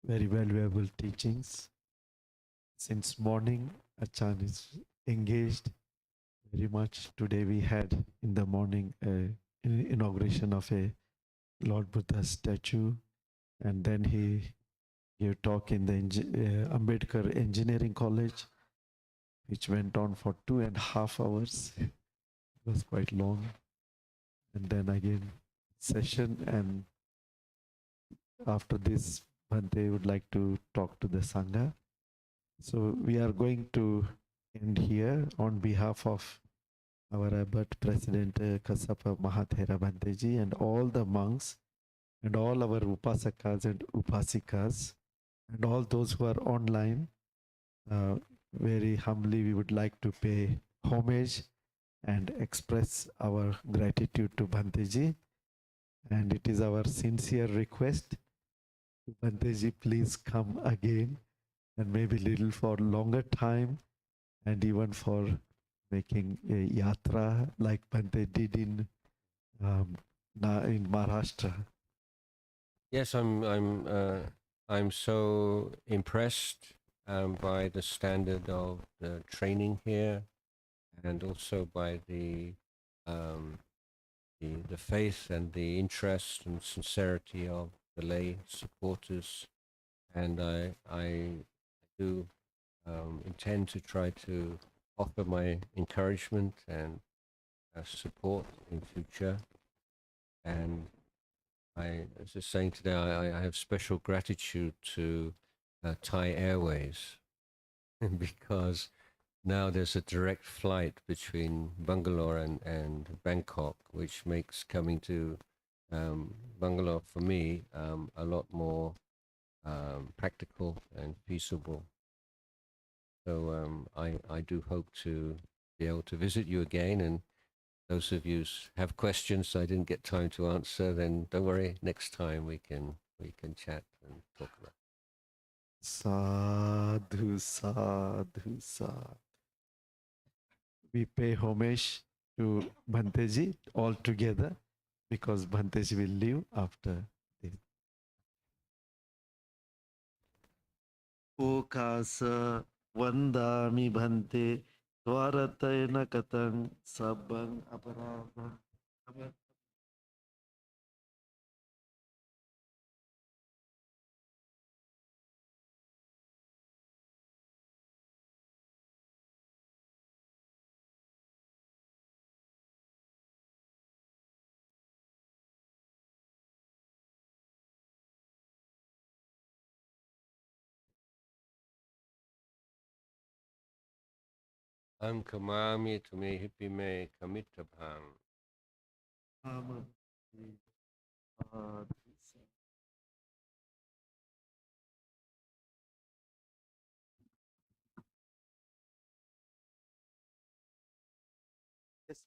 very valuable teachings. Since morning, Ajahn is engaged very much. Today we had in the morning inauguration of a Lord Buddha statue, and then he gave talk in the Ambedkar Engineering College, which went on for 2.5 hours. It was quite long. And then again session, and after this Bhante would like to talk to the Sangha. So we are going to end here on behalf of our Abbot President Kasapa Mahathera Bhanteji and all the monks and all our Upasakas and Upasikas and all those who are online. Very humbly we would like to pay homage and express our gratitude to Bhanteji. And it is our sincere request, Bhanteji, please come again, and maybe little for longer time, and even for making a yatra like Bhante did in Maharashtra. Yes, I'm so impressed by the standard of the training here, and also by the faith and the interest and sincerity of the lay supporters, and I do intend to try to offer my encouragement and support in future. And I was just saying today, I have special gratitude to Thai Airways because now there's a direct flight between Bangalore and Bangkok, which makes coming to Bangalore for me a lot more practical and feasible. So I do hope to be able to visit you again, and those of you have questions I didn't get time to answer, then don't worry. Next time we can chat and talk about it. Sadhu, sadhu, sadhu. We pay homage to Bhanteji all together because Bhanteji will leave after this. Okasa vandami Bhante Dwaratayana katang sabang aparadam. Am kamami tume hippie me kamitabhang. Namo Buddhaya. Yes.